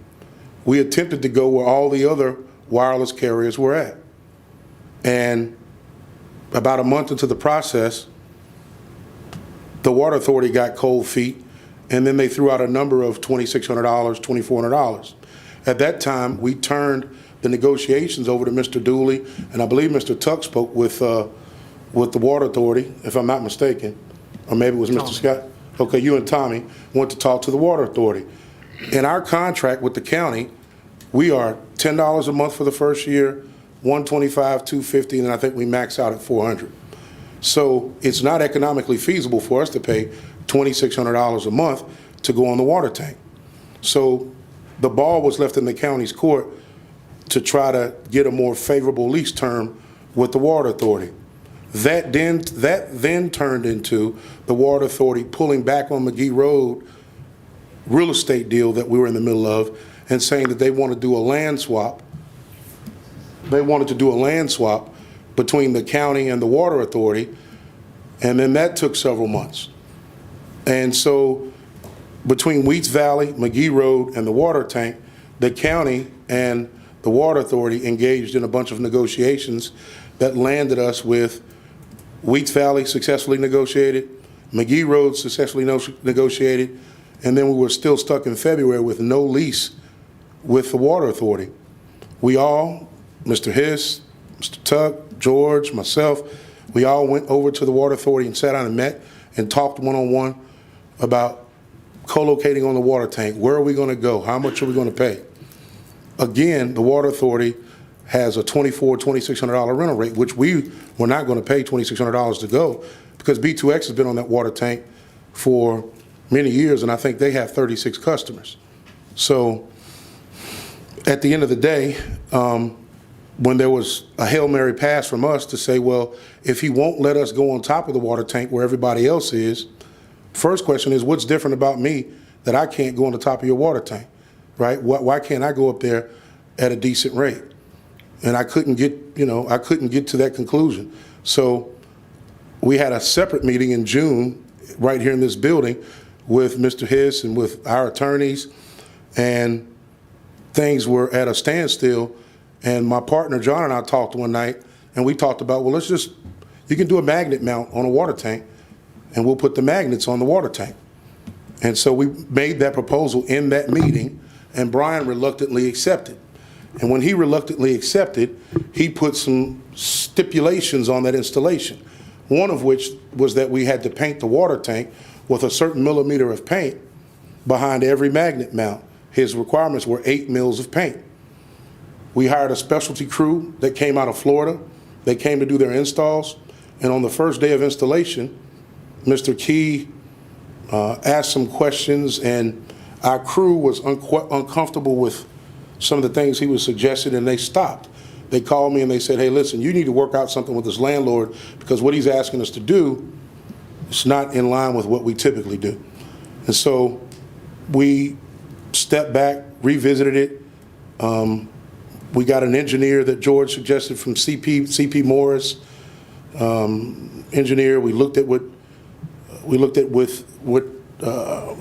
We attempted to go where all the other wireless carriers were at. And about a month into the process, the Water Authority got cold feet, and then they threw out a number of $2,600, $2,400. At that time, we turned the negotiations over to Mr. Dooley, and I believe Mr. Tuck spoke with the Water Authority, if I'm not mistaken, or maybe it was Mr. Scott. Okay, you and Tommy went to talk to the Water Authority. In our contract with the county, we are $10 a month for the first year, $125, $250, and I think we max out at $400. So it's not economically feasible for us to pay $2,600 a month to go on the water tank. So the ball was left in the county's court to try to get a more favorable lease term with the Water Authority. That then turned into the Water Authority pulling back on McGee Road real estate deal that we were in the middle of and saying that they want to do a land swap. They wanted to do a land swap between the county and the Water Authority, and then that took several months. And so between Wheats Valley, McGee Road, and the water tank, the county and the Water Authority engaged in a bunch of negotiations that landed us with Wheats Valley successfully negotiated, McGee Road successfully negotiated, and then we were still stuck in February with no lease with the Water Authority. We all, Mr. Hiss, Mr. Tuck, George, myself, we all went over to the Water Authority and sat down and met and talked one-on-one about co-locating on the water tank. Where are we going to go? How much are we going to pay? Again, the Water Authority has a $2,400, $2,600 rental rate, which we were not going to pay $2,600 to go because B2X has been on that water tank for many years, and I think they have 36 customers. So at the end of the day, when there was a Hail Mary pass from us to say, well, if he won't let us go on top of the water tank where everybody else is, first question is, what's different about me that I can't go on the top of your water tank, right? Why can't I go up there at a decent rate? And I couldn't get, I couldn't get to that conclusion. So we had a separate meeting in June right here in this building with Mr. Hiss and with our attorneys, and things were at a standstill. And my partner, John, and I talked one night, and we talked about, well, you can do a magnet mount on a water tank, and we'll put the magnets on the water tank. And so we made that proposal in that meeting, and Brian reluctantly accepted. And when he reluctantly accepted, he put some stipulations on that installation. One of which was that we had to paint the water tank with a certain millimeter of paint behind every magnet mount. His requirements were 8 mils of paint. We hired a specialty crew that came out of Florida. They came to do their installs. And on the first day of installation, Mr. Key asked some questions, and our crew was uncomfortable with some of the things he was suggesting, and they stopped. They called me and they said, hey, listen, you need to work out something with this landlord, because what he's asking us to do is not in line with what we typically do. And so we stepped back, revisited it. We got an engineer that George suggested from CP Morris, engineer. We looked at what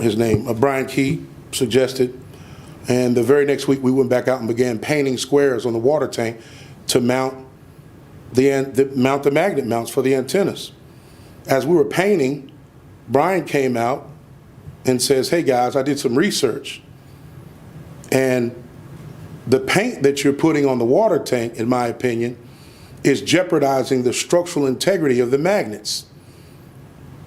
his name, Brian Key, suggested. And the very next week, we went back out and began painting squares on the water tank to mount the magnet mounts for the antennas. As we were painting, Brian came out and says, hey guys, I did some research. And the paint that you're putting on the water tank, in my opinion, is jeopardizing the structural integrity of the magnets.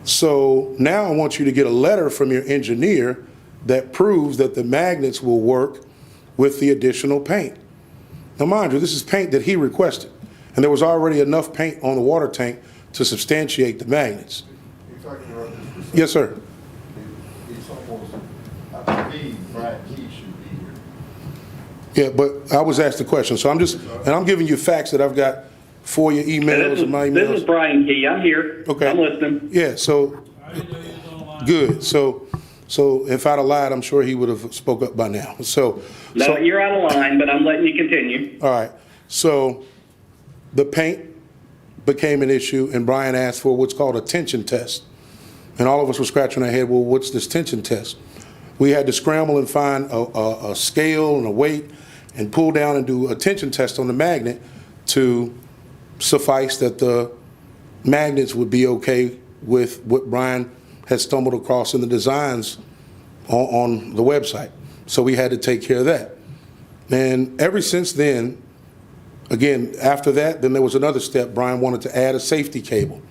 So now I want you to get a letter from your engineer that proves that the magnets will work with the additional paint. Now mind you, this is paint that he requested, and there was already enough paint on the water tank to substantiate the magnets. You're talking about this for some- Yes, sir. It's almost, I believe Brian Key should be here. Yeah, but I was asked the question, so I'm giving you facts that I've got for your emails and my emails. This is Brian Key. I'm here. Okay. I'm listening. Yeah, so, I didn't know you was online. good. So if I'd have lied, I'm sure he would have spoke up by now. No, you're out of line, but I'm letting you continue. All right. So the paint became an issue, and Brian asked for what's called a tension test. And all of us were scratching our head, well, what's this tension test? We had to scramble and find a scale and a weight and pull down and do a tension test on the magnet to suffice that the magnets would be okay with what Brian had stumbled across in the designs on the website. So we had to take care of that. And ever since then, again, after that, then there was another step. Brian wanted to add a safety cable.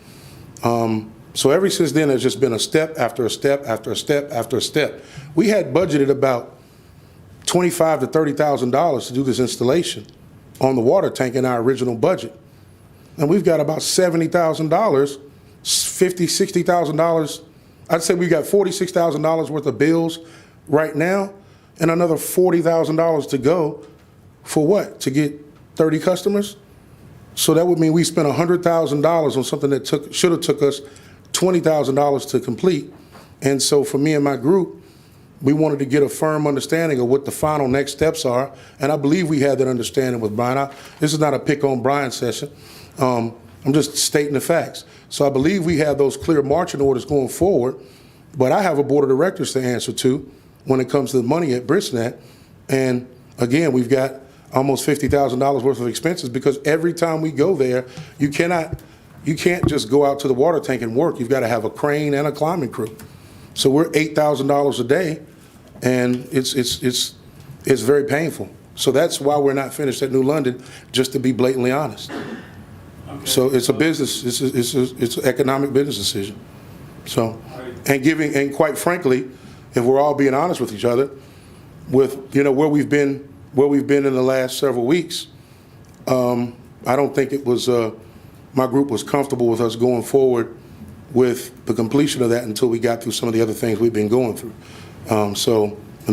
So ever since then, there's just been a step after a step after a step after a step. We had budgeted about $25,000 to $30,000 to do this installation on the water tank in our original budget. And we've got about $70,000, $50,000, $60,000. I'd say we got $46,000 worth of bills right now, and another $40,000 to go for what? To get 30 customers? So that would mean we spent $100,000 on something that should have took us $20,000 to complete. And so for me and my group, we wanted to get a firm understanding of what the final next steps are, and I believe we had that understanding with Brian. This is not a pick on Brian session. I'm just stating the facts. So I believe we have those clear marching orders going forward, but I have a board of directors to answer to when it comes to the money at BrisNet. And again, we've got almost $50,000 worth of expenses, because every time we go there, you can't just go out to the water tank and work. You've got to have a crane and a climbing crew. So we're $8,000 a day, and it's very painful. So that's why we're not finished at New London, just to be blatantly honest. Okay. So it's a business, it's an economic business decision. So, and quite frankly, if we're all being honest with each other, with where we've been in the last several weeks, I don't think it was my group was comfortable with us going forward with the completion of that until we got through some of the other things we've been going through. And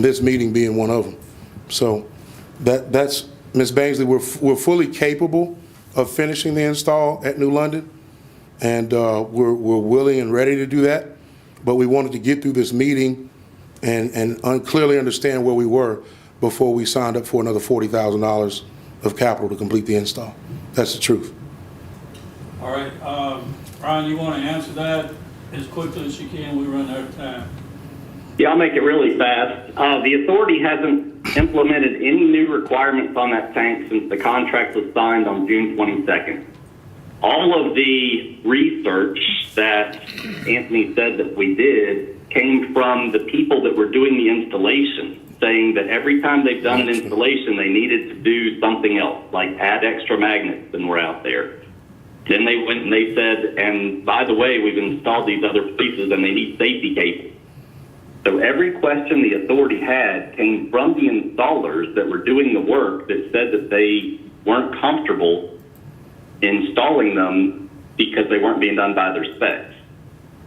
this meeting being one of them. So that's Ms. Bainsley. We're fully capable of finishing the install at New London, and we're willing and ready to do that. But we wanted to get through this meeting and clearly understand where we were before we signed up for another $40,000 of capital to complete the install. That's the truth. All right, Brian, you want to answer that as quickly as you can? We run out of time. Yeah, I'll make it really fast. The authority hasn't implemented any new requirements on that tank since the contract was signed on June 22nd. All of the research that Anthony said that we did came from the people that were doing the installation. saying that every time they've done an installation, they needed to do something else, like add extra magnets than were out there. Then they went and they said, and by the way, we've installed these other pieces and they need safety cables. So every question the authority had came from the installers that were doing the work that said that they weren't comfortable installing them because they weren't being done by their specs.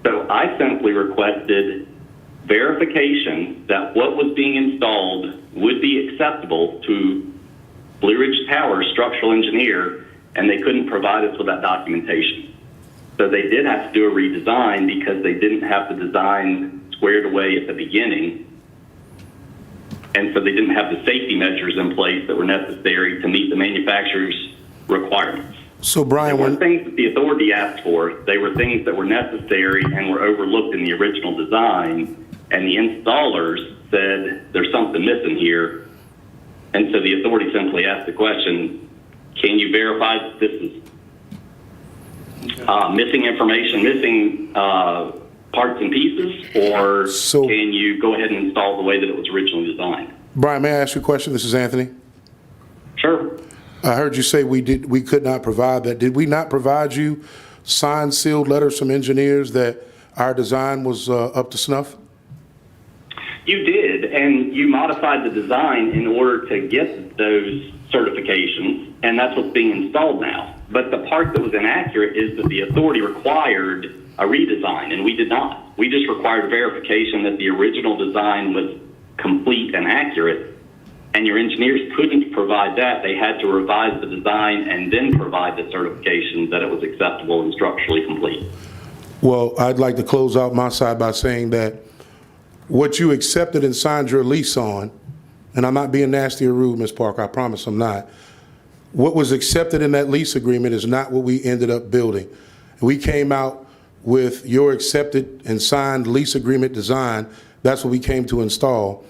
So I simply requested verification that what was being installed would be acceptable to Blue Ridge Tower's structural engineer, and they couldn't provide us with that documentation. So they did have to do a redesign because they didn't have the design squared away at the beginning. And so they didn't have the safety measures in place that were necessary to meet the manufacturer's requirements. So Brian, They weren't things that the authority asked for. They were things that were necessary and were overlooked in the original design. And the installers said, there's something missing here. And so the authority simply asked the question, can you verify that this is missing information, missing parts and pieces, or can you go ahead and install the way that it was originally designed? Brian, may I ask you a question? This is Anthony. Sure. I heard you say we could not provide that. Did we not provide you signed, sealed letters from engineers that our design was up to snuff? You did, and you modified the design in order to get those certifications, and that's what's being installed now. But the part that was inaccurate is that the authority required a redesign, and we did not. We just required verification that the original design was complete and accurate, and your engineers couldn't provide that. They had to revise the design and then provide the certification that it was acceptable and structurally complete. Well, I'd like to close out my side by saying that what you accepted and signed your lease on, and I'm not being nasty or rude, Ms. Parker, I promise I'm not. What was accepted in that lease agreement is not what we ended up building. We came out with your accepted and signed lease agreement design. That's what we came to install.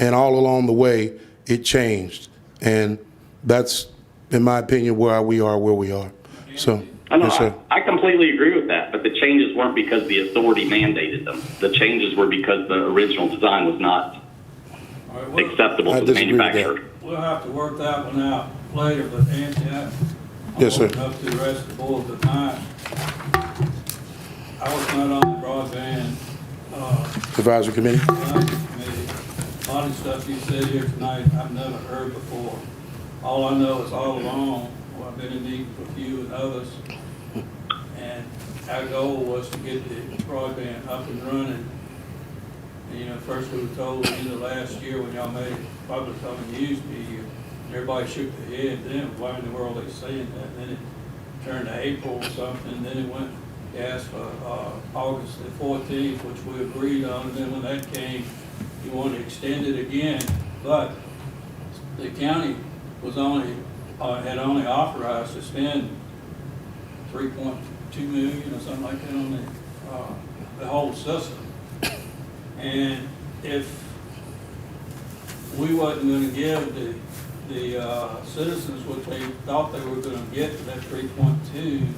And all along the way, it changed. And that's, in my opinion, where we are. So, yes, sir. I completely agree with that, but the changes weren't because the authority mandated them. The changes were because the original design was not acceptable to the manufacturer. We'll have to work that one out later, but Anthony, Yes, sir. Up to the rest of the board tonight. I was not on the broadband Advisory committee. A lot of stuff you said here tonight, I've never heard before. All I know is all along, well, I've been in meetings with you and others, and our goal was to get the broadband up and running. And, you know, first we were told in the last year when y'all made it public on the news media, everybody shook their head. Then why in the world are they saying that? And then it turned to April or something. Then it went gas for August the 14th, which we agreed on. And then when that came, you want to extend it again. But the county was had only authorized to spend $3.2 million or something like that on the whole system. And if we wasn't going to give the citizens what they thought they were going to get for that 3.2,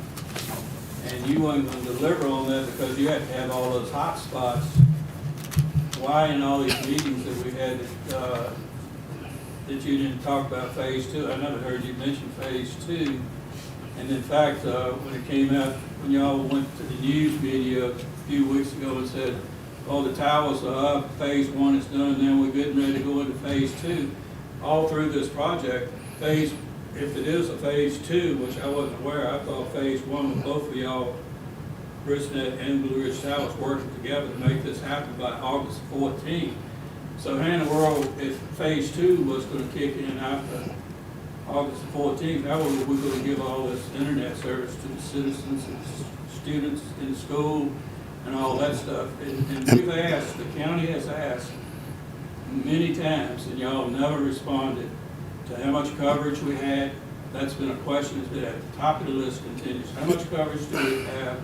and you weren't going to deliver on that because you had to have all those hot spots, why in all these meetings that we had that you didn't talk about phase 2? I never heard you mention phase 2. And in fact, when it came out, when y'all went to the news media a few weeks ago and said, oh, the towers are up, phase 1 is done, and then we're getting ready to go into phase 2. All through this project, if it is a phase 2, which I wasn't aware, I thought phase 1 with both of y'all, BrisNet and Blue Ridge Towers, working together to make this happen by August 14th. So how in the world, if phase 2 was going to kick in after August 14th, how were we going to give all this internet service to the citizens and students in school and all that stuff? And we've asked, the county has asked many times, and y'all never responded to how much coverage we had. That's been a question that's been at the top of the list continues. How much coverage do we have?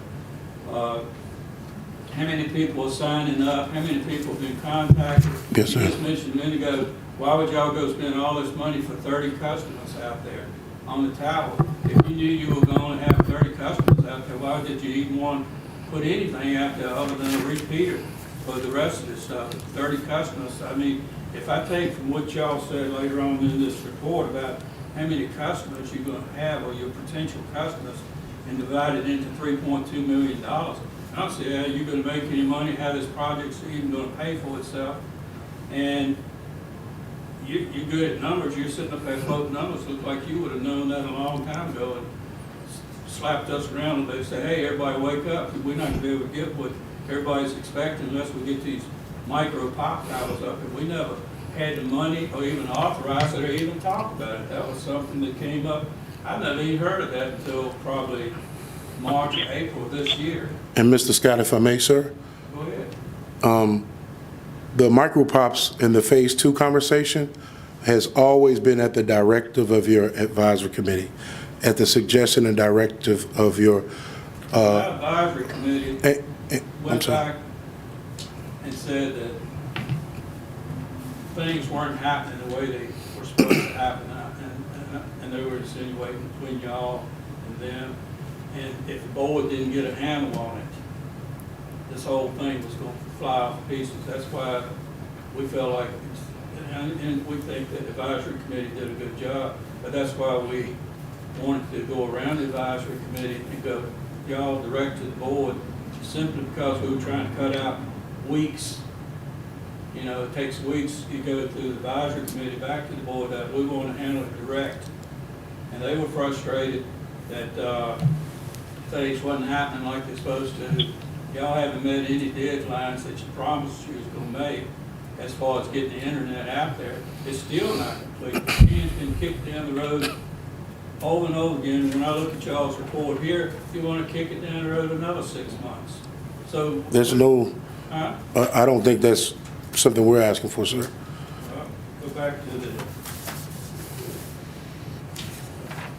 How many people are signing up? How many people have been contacted? Yes, sir. You just mentioned a minute ago, why would y'all go spend all this money for 30 customers out there on the tower? If you knew you were going to have 30 customers out there, why did you even want to put anything out there other than a repeater for the rest of this stuff? 30 customers, I mean, if I take from what y'all said later on in this report about how many customers you're gonna have, or your potential customers, and divide it into $3.2 million, I don't see how you're gonna make any money, how this project's even gonna pay for itself. And you're good at numbers, you're sitting up there floating numbers, look like you would have known that a long time ago and slapped us around and they say, hey, everybody wake up, we're not gonna be able to get what everybody's expecting unless we get these micro pop towers up, and we never had the money or even authorized it or even talked about it. That was something that came up. I never even heard of that until probably March or April of this year. And Mr. Scott, if I may, sir? Go ahead. The micropops in the Phase 2 conversation has always been at the directive of your advisory committee, at the suggestion and directive of your... That advisory committee I'm went sorry. back and said that things weren't happening the way they were supposed to happen, and they were insinuating between y'all and them. And if the board didn't get a handle on it, this whole thing was going to fly off pieces. That's why we felt like, and we think that the advisory committee did a good job, but that's why we wanted to go around the advisory committee and go, y'all direct to the board, simply because we were trying to cut out weeks. You know, it takes weeks, you go through the advisory committee back to the board, that we want to handle it direct. And they were frustrated that things wasn't happening like they're supposed to. Y'all haven't met any deadlines that you promised you was going to make as far as getting the internet out there. It's still not complete. The can's been kicked down the road over and over again. When I look at y'all's report here, you want to kick it down the road another 6 months. So There's no, I don't think that's something we're asking for, sir. Go back to the...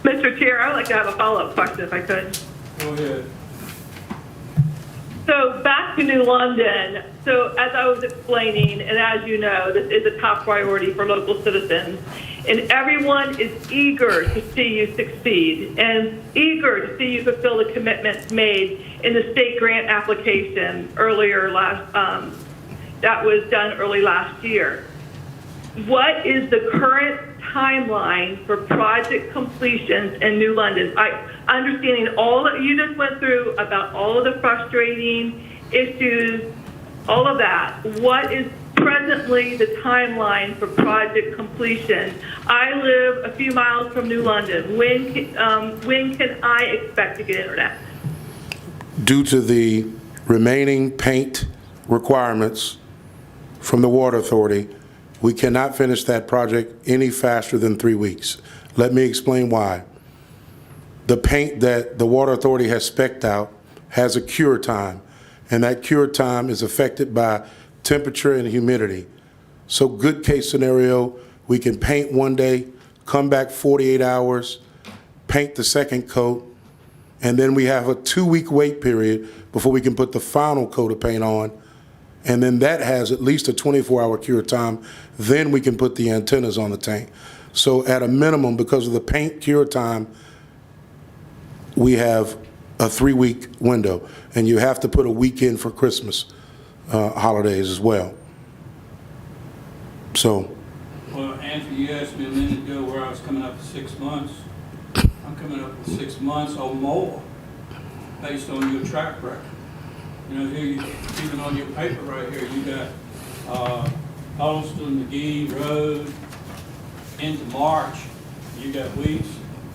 Mr. Chair, I'd like to have a follow-up question if I could. Go ahead. So back to New London. So as I was explaining, and as you know, this is a top priority for local citizens, and everyone is eager to see you succeed and eager to see you fulfill the commitments made in the state grant application that was done early last year. What is the current timeline for project completions in New London? Understanding all that you just went through about all of the frustrating issues, all of that, what is presently the timeline for project completion? I live a few miles from New London. When can I expect to get internet? Due to the remaining paint requirements from the Water Authority, we cannot finish that project any faster than 3 weeks. Let me explain why. The paint that the Water Authority has spec'd out has a cure time, and that cure time is affected by temperature and humidity. So good case scenario, we can paint one day, come back 48 hours, paint the second coat, and then we have a 2-week wait period before we can put the final coat of paint on. And then that has at least a 24-hour cure time. Then we can put the antennas on the tank. So at a minimum, because of the paint cure time, we have a 3-week window. And you have to put a week in for Christmas holidays as well. So. Well, Andrew, you asked me a minute ago where I was coming up to 6 months. I'm coming up with 6 months or more based on your track record. You know, here, even on your paper right here, you got Holliston, McGee Road into March. You got weeks.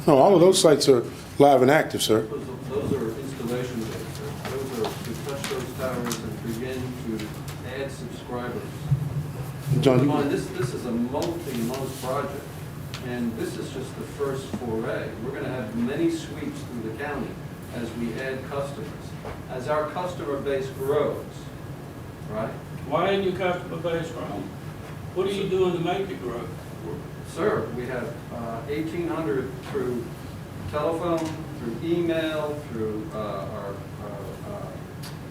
No, all of those sites are live and active, sir. Those are installation dates, sir. Those are to touch those towers and begin to add subscribers. John, Keep in mind, this is a multi-month project, and this is just the first foray. We're going to have many sweeps through the county as we add customers. As our customer base grows, right? Why isn't your customer base growing? What are you doing to make it grow? Sir, we have 1,800 through telephone, through email, through our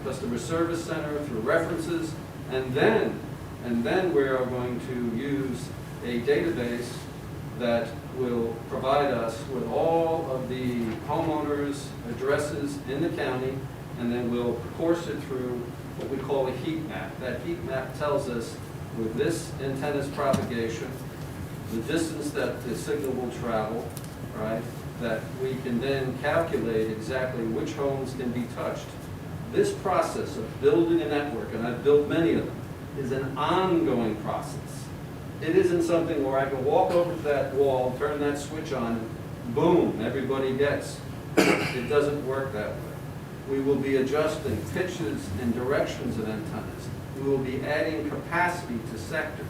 customer service center, through references, and then we are going to use a database that will provide us with all of the homeowners' addresses in the county, and then we'll course it through what we call a heat map. That heat map tells us with this antenna's propagation, the distance that the signal will travel, right, that we can then calculate exactly which homes can be touched. This process of building a network, and I've built many of them, is an ongoing process. It isn't something where I can walk over to that wall, turn that switch on, and boom, everybody gets. It doesn't work that way. We will be adjusting pitches and directions of antennas. We will be adding capacity to sectors.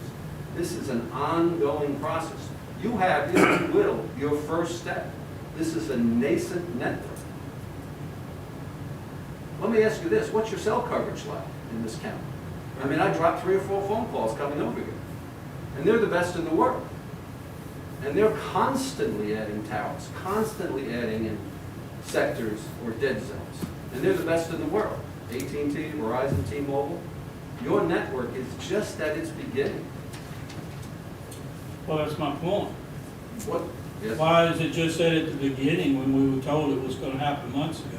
This is an ongoing process. You have, if you will, your first step. This is a nascent network. Let me ask you this, what's your cell coverage like in this county? I mean, I dropped 3 or 4 phone calls coming over here, and they're the best in the world. And they're constantly adding towers, constantly adding in sectors or dead zones. And they're the best in the world. AT&T, Verizon, T-Mobile. Your network is just at its beginning. Well, that's my point. What? Yes. Why is it just said at the beginning when we were told it was gonna happen months ago?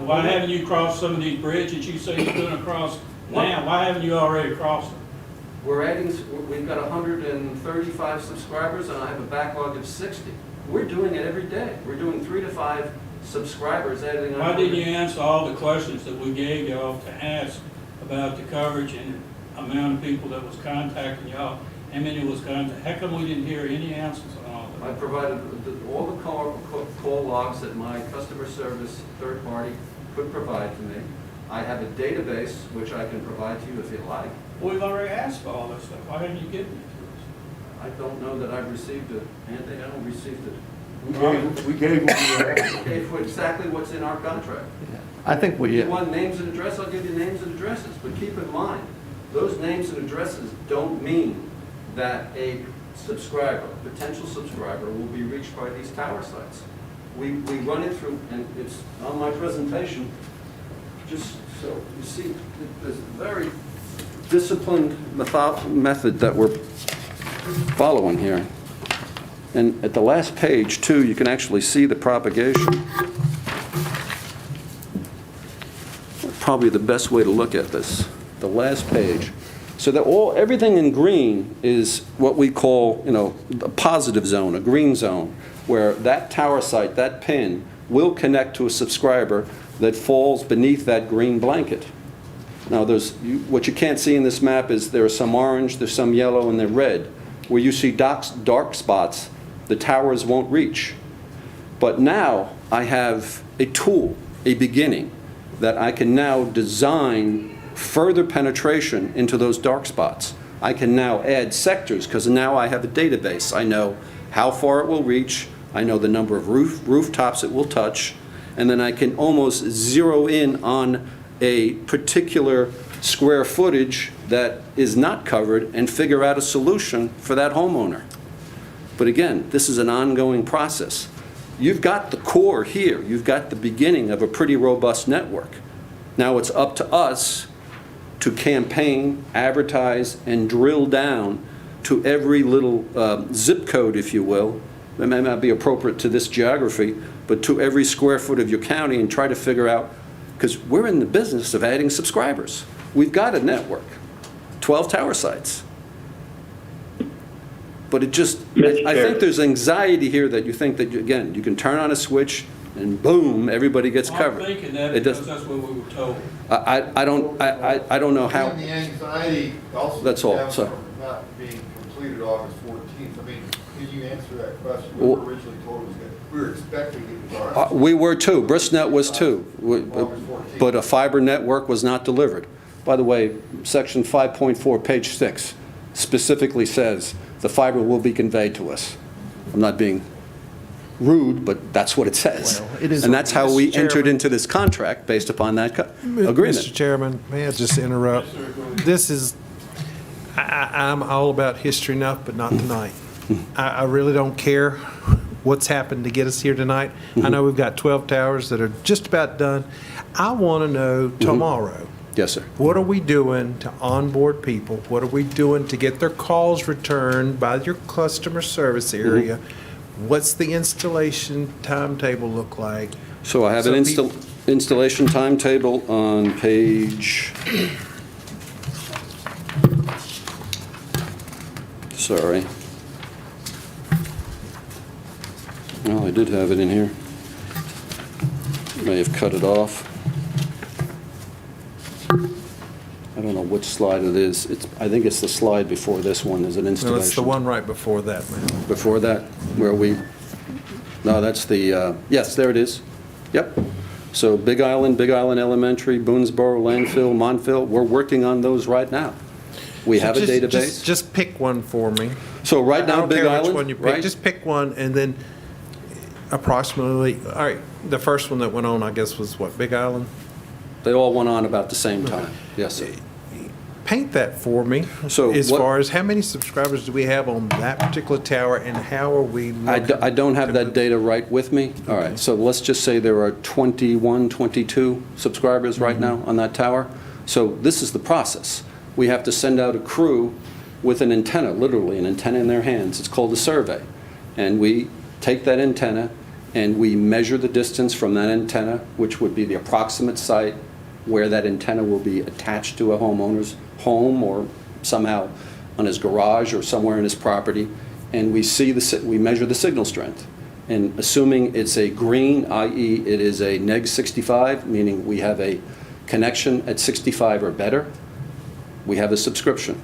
Why haven't you crossed some of these bridges you say you're gonna cross now? Why haven't you already crossed them? We're adding, we've got 135 subscribers, and I have a backlog of 60. We're doing it every day. We're doing 3 to 5 subscribers adding. Why didn't you answer all the questions that we gave y'all to ask about the coverage and amount of people that was contacting y'all? How many was contacted? How come we didn't hear any answers on all of that? I provided all the call logs that my customer service third party could provide to me. I have a database which I can provide to you if you like. We've already asked for all that stuff. Why haven't you given it to I don't know that I've received it. Anthony, I haven't received it. We gave what we were asking. Okay, for exactly what's in our contract. I think we, You want names and addresses, I'll give you names and addresses, but keep in mind, those names and addresses don't mean that a subscriber, potential subscriber, will be reached by these tower sites. We run it through, and it's on my presentation, just so you see, there's a very disciplined method that we're following here. And at the last page, too, you can actually see the propagation. Probably the best way to look at this, the last page. So that everything in green is what we call, a positive zone, a green zone, where that tower site, that pin, will connect to a subscriber that falls beneath that green blanket. Now, what you can't see in this map is there are some orange, there's some yellow, and there's red. Where you see dark spots, the towers won't reach. But now I have a tool, a beginning, that I can now design further penetration into those dark spots. I can now add sectors because now I have a database. I know how far it will reach, I know the number of rooftops it will touch, and then I can almost zero in on a particular square footage that is not covered and figure out a solution for that homeowner. But again, this is an ongoing process. You've got the core here. You've got the beginning of a pretty robust network. Now it's up to us to campaign, advertise, and drill down to every little zip code, if you will. That may not be appropriate to this geography, but to every square foot of your county and try to figure out, because we're in the business of adding subscribers. We've got a network, 12 tower sites. But it just, I think there's anxiety here that you think that, again, you can turn on a switch and boom, everybody gets covered. I'm thinking that because that's what we were told. I don't know how. And the anxiety also That's all, stems so. from not being completed August 14th. I mean, can you answer that question? We were originally told it was good. We were expecting it to. We were too. BrisNet was too. August 14th. But a fiber network was not delivered. By the way, section 5.4, page 6, specifically says the fiber will be conveyed to us. I'm not being rude, but that's what it says. Well, it is and that's how Mr. we Chairman. entered into this contract based upon that agreement. Mr. Chairman, may I just interrupt? This is, I'm all about history enough, but not tonight. I really don't care what's happened to get us here tonight. I know we've got 12 towers that are just about done. I want to know tomorrow, Yes, sir. what are we doing to onboard people? What are we doing to get their calls returned by your customer service area? What's the installation timetable look like? So I have an installation timetable on page Sorry. Well, I did have it in here. May have cut it off. I don't know which slide it is. I think it's the slide before this one. Is an No, installation. it's the one right before that, man. Before that, where no, that's the, yes, there it is. Yep. So Big Island Elementary, Boonesboro, Landfill, Montville, we're working on those right now. We have a database. Just pick one for me. So right now, Big I don't care which Island, one you pick. right? Just pick one, and then approximately, all right, the first one that went on, I guess, was what, Big Island? They all went on about the same time. Yes, sir. Paint that for me. So as what- far as how many subscribers do we have on that particular tower, and how are we I looking? I don't have to that move- data right with me. All right, so let's just say there are 21, 22 subscribers right now on that tower. So this is the process. We have to send out a crew with an antenna, literally an antenna in their hands. It's called a survey. And we take that antenna and we measure the distance from that antenna, which would be the approximate site where that antenna will be attached to a homeowner's home or somehow on his garage or somewhere in his property. And we we measure the signal strength. And assuming it's a green, i.e. it is a neg 65, meaning we have a connection at 65 or better, we have a subscription.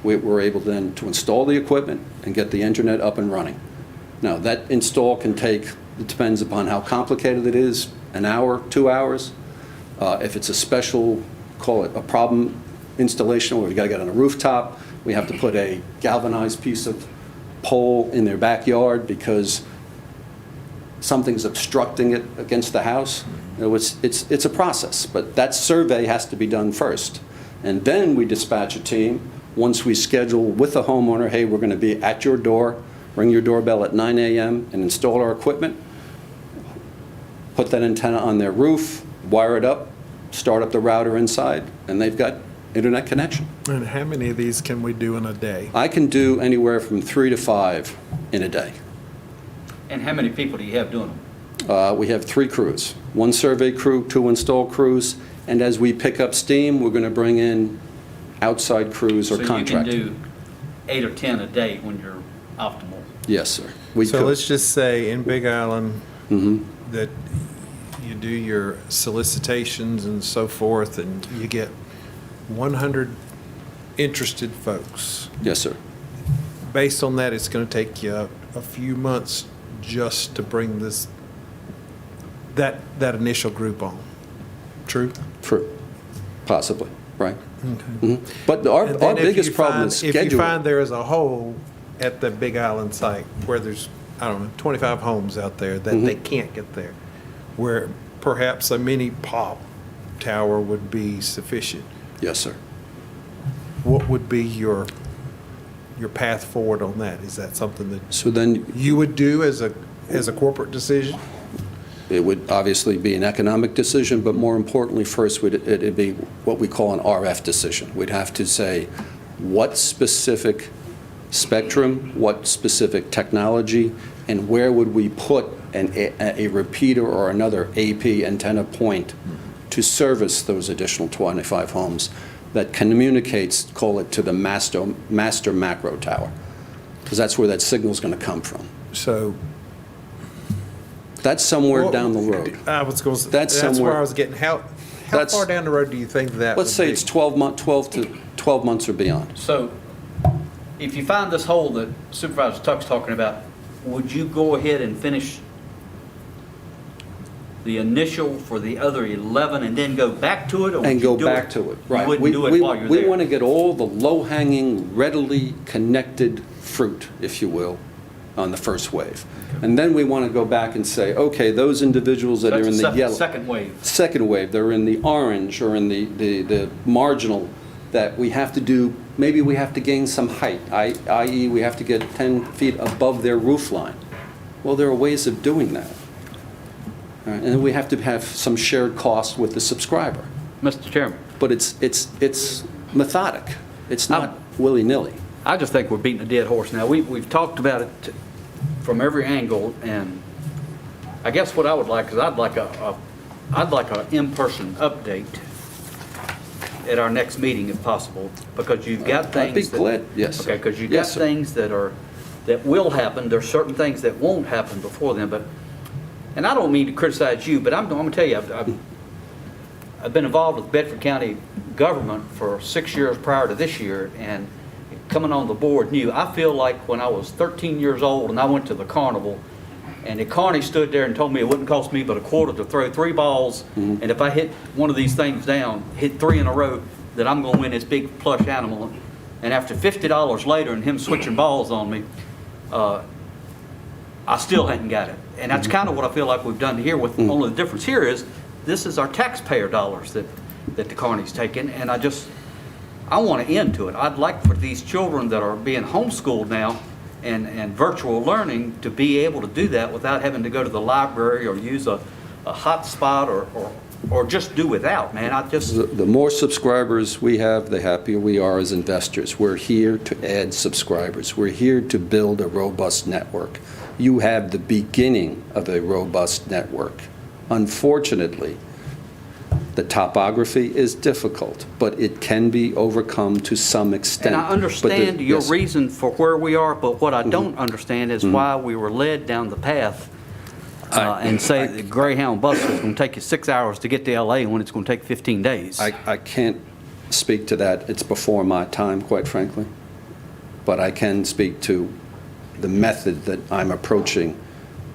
We're able then to install the equipment and get the internet up and running. Now, that install can take, it depends upon how complicated it is, an hour, 2 hours. If it's a special, call it a problem installation where we got to get on a rooftop, we have to put a galvanized piece of pole in their backyard because something's obstructing it against the house. You know, it's a process, but that survey has to be done first. And then we dispatch a team. Once we schedule with the homeowner, hey, we're going to be at your door, ring your doorbell at 9 a.m. and install our equipment, put that antenna on their roof, wire it up, start up the router inside, and they've got internet connection. And how many of these can we do in a day? I can do anywhere from 3 to 5 in a day. And how many people do you have doing them? We have 3 crews, 1 survey crew, 2 install crews, and as we pick up steam, we're going to bring in outside crews or contract. So you can do 8 or 10 a day when you're optimal. Yes, sir. We So could. let's just say in Big Island Mhm. that you do your solicitations and so forth, and you get 100 interested folks. Yes, sir. Based on that, it's going to take you a few months just to bring that initial group on. True? True. Possibly, right? Okay. Mhm. But our And then if biggest you problem find- is If you find scheduling. there is a hole at the Big Island site where there's, I don't know, 25 homes out there that Mm-hmm. they can't get there, where perhaps a mini pop tower would be sufficient, Yes, sir. what would be your path forward on that? Is that something that So then you would do as a corporate decision? it would obviously be an economic decision, but more importantly, first, it'd be what we call an RF decision. We'd have to say what specific spectrum, what specific technology, and where would we put a repeater or another AP antenna point to service those additional 25 homes that communicates, call it, to the master macro tower, because that's where that signal's going to come from. So. That's somewhere Well, down the road. I was going to, That's that's somewhere- where I was getting, how That's- far down the road do you think that would Let's say be? it's 12 months or beyond. So if you find this hole that Supervisor Tuck's talking about, would you go ahead and finish the initial for the other 11 and then go back to it? Or would And you go do back to it, right. You wouldn't do it while you're We there? want to get all the low-hanging, readily connected fruit, if you will, on the first wave. And then we want to go back and say, okay, those individuals that are in the yellow. Second wave. Second wave, they're in the orange or in the marginal, that we have to do, maybe we have to gain some height, i.e. we have to get 10 feet above their roof line. Well, there are ways of doing that. All right, and then we have to have some shared cost with the subscriber. Mr. Chairman, But it's methodic. It's not willy-nilly. I just think we're beating a dead horse now. We've talked about it from every angle, and I guess what I would like is I'd like an in-person update at our next meeting if possible, because you've got things. I'd be that- glad, yes. Okay, because you've got Yes, sir. things that will happen. There's certain things that won't happen before then, but, and I don't mean to criticize you, but I'm going to tell you, I've been involved with Bedford County government for 6 years prior to this year, and coming on the board new, I feel like when I was 13 years old and I went to the carnival, and the carney stood there and told me it wouldn't cost me but a quarter to throw 3 balls, and if I hit one of these things down, hit 3 in a row, that I'm going to win this big plush animal. And after $50 later and him switching balls on me, I still hadn't got it. And that's kind of what I feel like we've done here with, only the difference here is, this is our taxpayer dollars that the carney's taking, and I want an end to it. I'd like for these children that are being homeschooled now and virtual learning to be able to do that without having to go to the library or use a hotspot or just do without, man. The more subscribers we have, the happier we are as investors. We're here to add subscribers. We're here to build a robust network. You have the beginning of a robust network. Unfortunately, the topography is difficult, but it can be overcome to some extent. And I understand your yes. reason for where we are, but what I don't understand is why we were led down the path and say the Greyhound bus is going to take you 6 hours to get to LA when it's going to take 15 days. I can't speak to that. It's before my time, quite frankly. But I can speak to the method that I'm approaching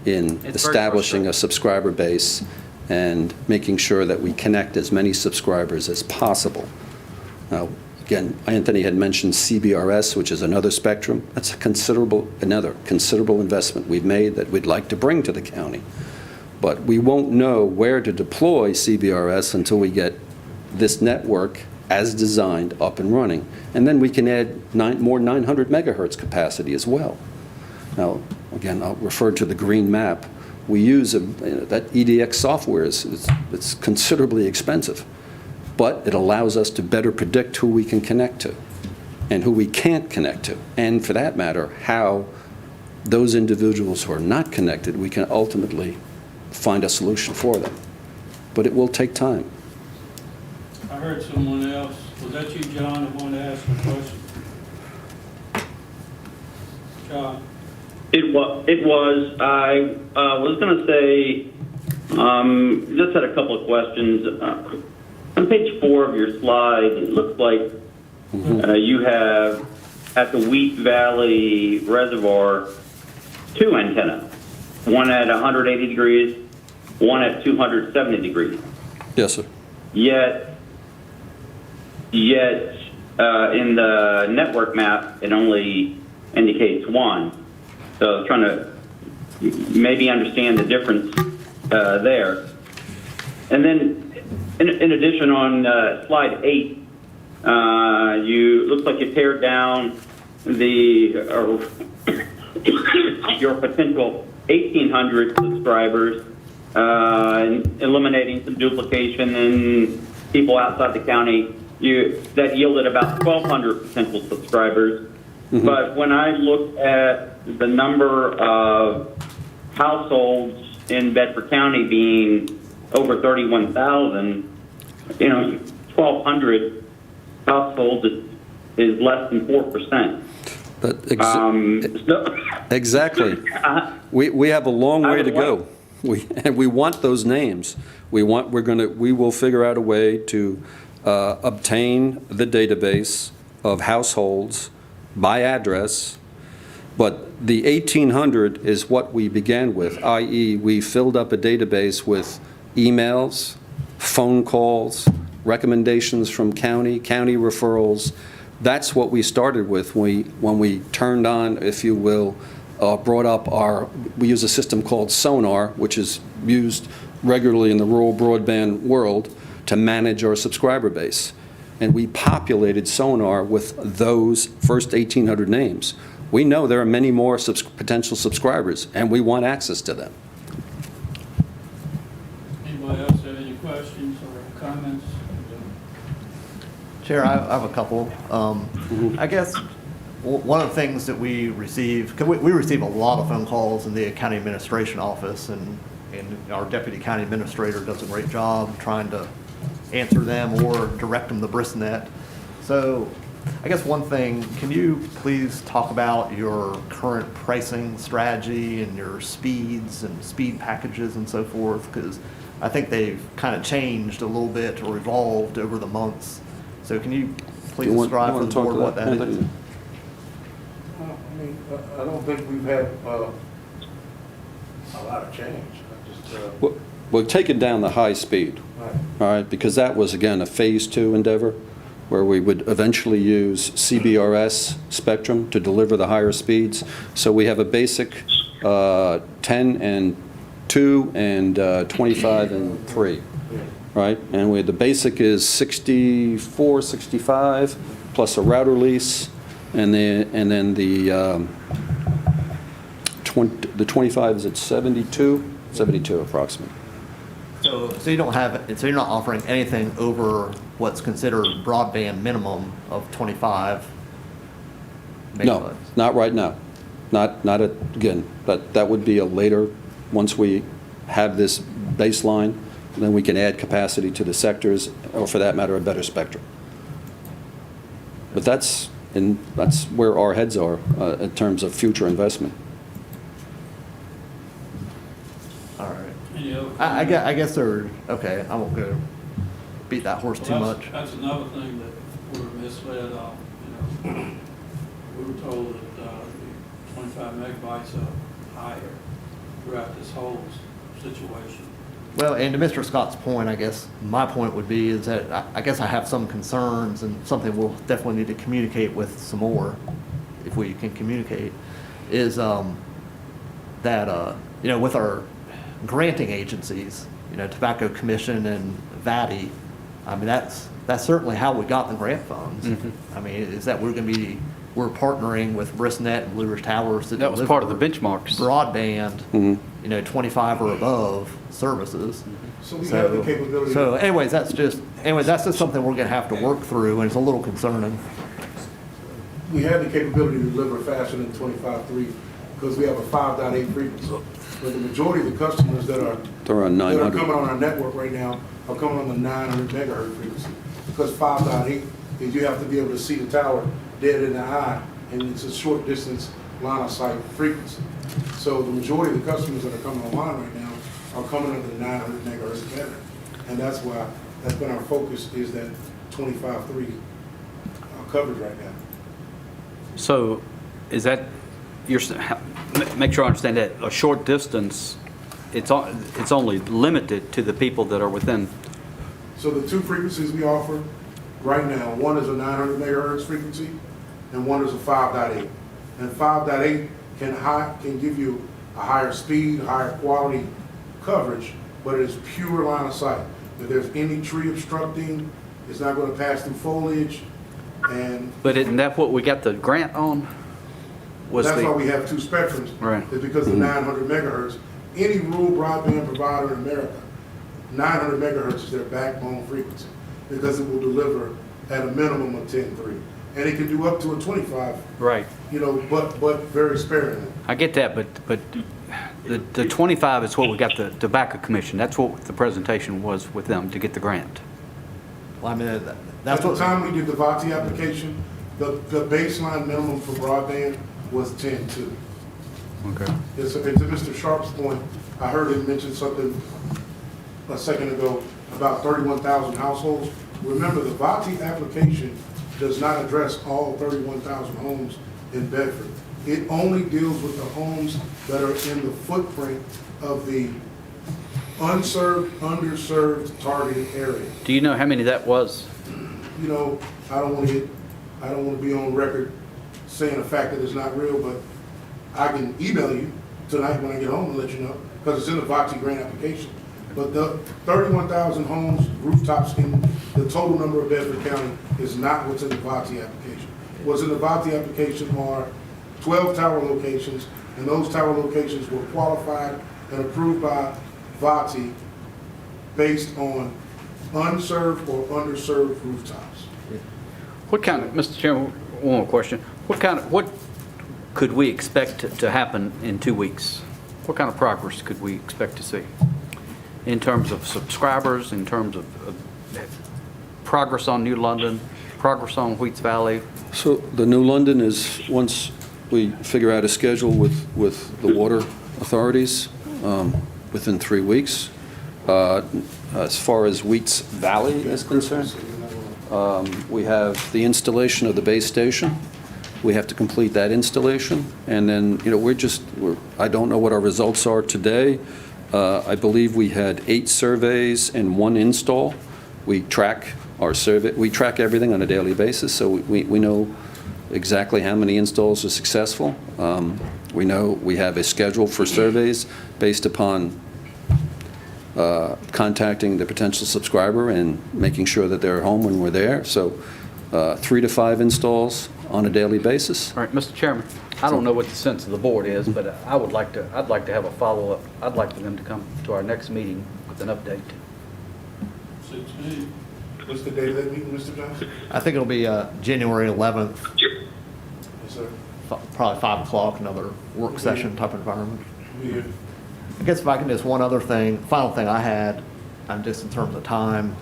in establishing a subscriber base and making sure that we connect as many subscribers as possible. Now, again, Anthony had mentioned CBRS, which is another spectrum. That's another considerable investment we've made that we'd like to bring to the county. But we won't know where to deploy CBRS until we get this network as designed up and running. And then we can add more 900 megahertz capacity as well. Now, again, I'll refer to the green map. We use that EDX software it's considerably expensive, but it allows us to better predict who we can connect to and who we can't connect to. And for that matter, how those individuals who are not connected, we can ultimately find a solution for them. But it will take time. I heard someone else, was that you, John, that wanted to ask a question? John? It was. I was going to say, just had a couple of questions. On page 4 of your slide, it looks like you have, at the Wheat Valley Reservoir, 2 antennas. One at 180 degrees, one at 270 degrees. Yes, sir. Yet, in the network map, it only indicates 1. So I was trying to maybe understand the difference there. And then, in addition, on slide 8, looks like you pared down your potential 1,800 subscribers, eliminating some duplication and people outside the county. That yielded about 1,200 potential subscribers. But when I look at the number of households in Bedford County being over 31,000, 1,200 households is less than 4%. Exactly. We have a long way to go. We want those names. We will figure out a way to obtain the database of households by address, but the 1,800 is what we began with, i.e. we filled up a database with emails, phone calls, recommendations from county referrals. That's what we started with when we turned on, if you will, brought up we use a system called Sonar, which is used regularly in the rural broadband world to manage our subscriber base. And we populated Sonar with those first 1,800 names. We know there are many more potential subscribers, and we want access to them. Anybody else have any questions or comments? Chair, I have a couple. I guess one of the things that we receive, because we receive a lot of phone calls in the county administration office, and our deputy county administrator does a great job trying to answer them or direct them to BristNet. So I guess one thing, can you please talk about your current pricing strategy and your speeds and speed packages and so forth? Because I think they've kind of changed a little bit or evolved over the months. So can you please describe for the board what that is? I mean, I don't think we've had a lot of change. I just, We're taking down the high speed, right. all right, because that was, again, a Phase 2 endeavor, where we would eventually use CBRS spectrum to deliver the higher speeds. So we have a basic 10 and 2 and 25 and 3, right? And the basic is 64, 65, plus a router lease, and then the 25 is at 72 approximately. So you don't have, so you're not offering anything over what's considered broadband minimum of 25 megabytes? No, not right now. Again, that would be a later, once we have this baseline, then we can add capacity to the sectors, or for that matter, a better spectrum. But that's where our heads are in terms of future investment. All right. Any other I guess they're, okay, I won't go beat that horse too Well, much. That's another thing that we were misled on, you know. We were told that 25 megabytes are higher throughout this whole situation. Well, and to Mr. Scott's point, I guess, my point would be is that I guess I have some concerns and something we'll definitely need to communicate with some more, if we can communicate, is that, you know, with our granting agencies, you know, Tobacco Commission and VATI, I mean, that's certainly how we got the grant funds. I mean, is that we're partnering with BristNet and Blue Ridge Towers to That was part of the benchmarks. broadband, you know, 25 or above services. So we have the capability. So anyways, that's just something we're gonna have to work through, and it's a little concerning. We have the capability to deliver faster than 25.3 because we have a 5.8 frequency. But the majority of the customers that are They're on that are 900. coming on our network right now are coming on the 900 megahertz frequency. Because 5.8 is you have to be able to see the tower dead in the eye, and it's a short distance line of sight frequency. So the majority of the customers that are coming online right now are coming on the 900 megahertz band. And that's why, that's been our focus, is that 25.3 coverage right now. So is that, make sure I understand that, a short distance, it's only limited to the people that are within? So the two frequencies we offer right now, one is a 900 megahertz frequency and one is a 5.8. And 5.8 can give you a higher speed, higher quality coverage, but it is pure line of sight. If there's any tree obstructing, it's not going to pass through foliage. And But isn't that what we got the grant on? that's why we have two spectrums. Right. It's because of 900 megahertz. Any rural broadband provider in America, 900 megahertz is their backbone frequency because it will deliver at a minimum of 10.3. And it can do up to a 25. Right. You know, but very sparingly. I get that, but the 25 is what we got the Tobacco Commission. That's what the presentation was with them to get the grant. Well, I mean, At that's the what, time we did the VATI application, the baseline minimum for broadband was 10.2. Okay. And to Mr. Sharp's point, I heard him mention something a second ago about 31,000 households. Remember, the VATI application does not address all 31,000 homes in Bedford. It only deals with the homes that are in the footprint of the unserved, underserved targeted area. Do you know how many that was? You know, I don't want to be on record saying a fact that is not real, but I can email you tonight when I get home and let you know, because it's in the VATI grant application. But the 31,000 homes, rooftops in the total number of Bedford County is not what's in the VATI application. What's in the VATI application are 12 tower locations, and those tower locations were qualified and approved by VATI based on unserved or underserved rooftops. What kind of, Mr. Chairman, one more question. What could we expect to happen in 2 weeks? What kind of progress could we expect to see? In terms of subscribers, in terms of progress on New London, progress on Wheats Valley. So the New London is, once we figure out a schedule with the water authorities, within 3 weeks. As far as Wheats Valley is concerned, we have the installation of the base station. We have to complete that installation, and then, you know, I don't know what our results are today. I believe we had 8 surveys and 1 install. We track everything on a daily basis, so we know exactly how many installs are successful. We know we have a schedule for surveys based upon contacting the potential subscriber and making sure that they're home when we're there. So 3 to 5 installs on a daily basis. All right, Mr. Chairman, I don't know what the sense of the board is, but I'd like to have a follow-up. I'd like for them to come to our next meeting with an update. Suits me. What's the date of that meeting, Mr. Johnson? I think it'll be January 11th, Yes, sir. probably 5 o'clock, another work session type environment. Yeah. I guess if I can, just one other thing, final thing I had, just in terms of time,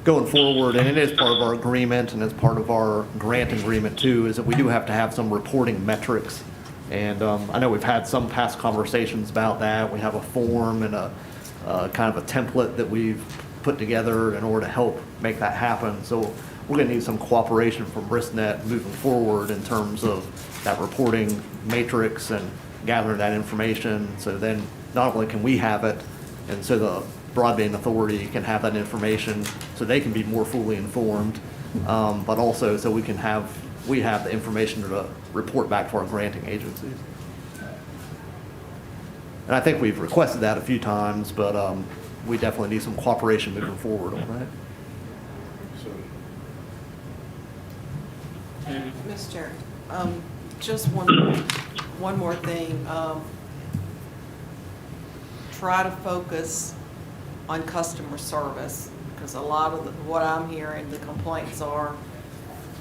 going forward, and it is part of our agreement and it's part of our grant agreement too, is that we do have to have some reporting metrics. And I know we've had some past conversations about that. We have a form and a kind of a template that we've put together in order to help make that happen. So we're going to need some cooperation from BristNet moving forward in terms of that reporting matrix and gathering that information. So then not only can we have it, and so the broadband authority can have that information so they can be more fully informed, but also so we have the information to report back to our granting agencies. And I think we've requested that a few times, but we definitely need some cooperation moving forward on that. Ms. Chair, just one more thing. Try to focus on customer service, because a lot of what I'm hearing, the complaints are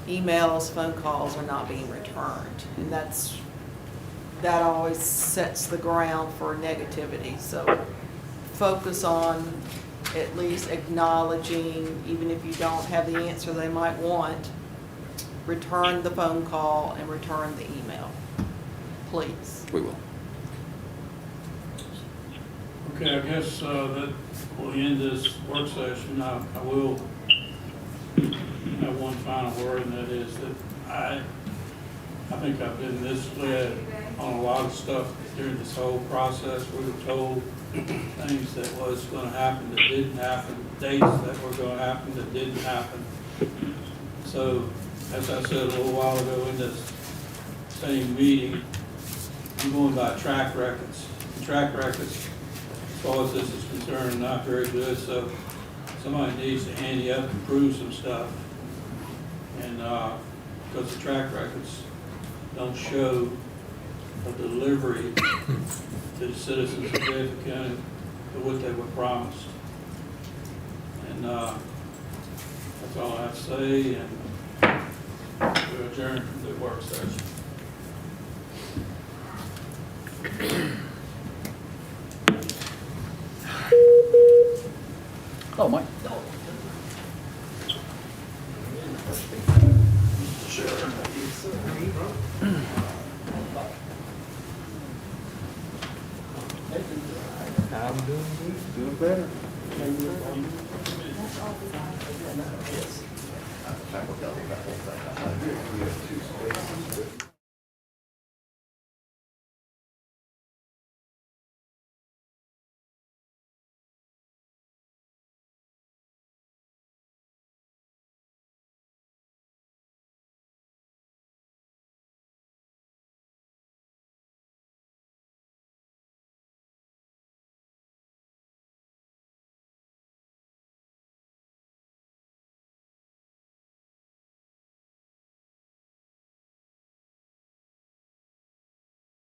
emails, phone calls are not being returned. And that always sets the ground for negativity. So focus on at least acknowledging, even if you don't have the answer they might want, return the phone call and return the email, please. We will. Okay, I guess that will end this work session. I will have one final word, and that is that I think I've been misled on a lot of stuff during this whole process. We were told things that was going to happen that didn't happen, dates that were going to happen that didn't happen. So, as I said a little while ago in this same meeting, I'm going by track records. The track records, as far as this is concerned, are not very good, so somebody needs to ante up and prove some stuff. And because the track records don't show a delivery to the citizens of Bedford County to what they were promised. And that's all I have to say, and we adjourn from the work session. Oh, Mike. I'm doing good, doing better. Yes.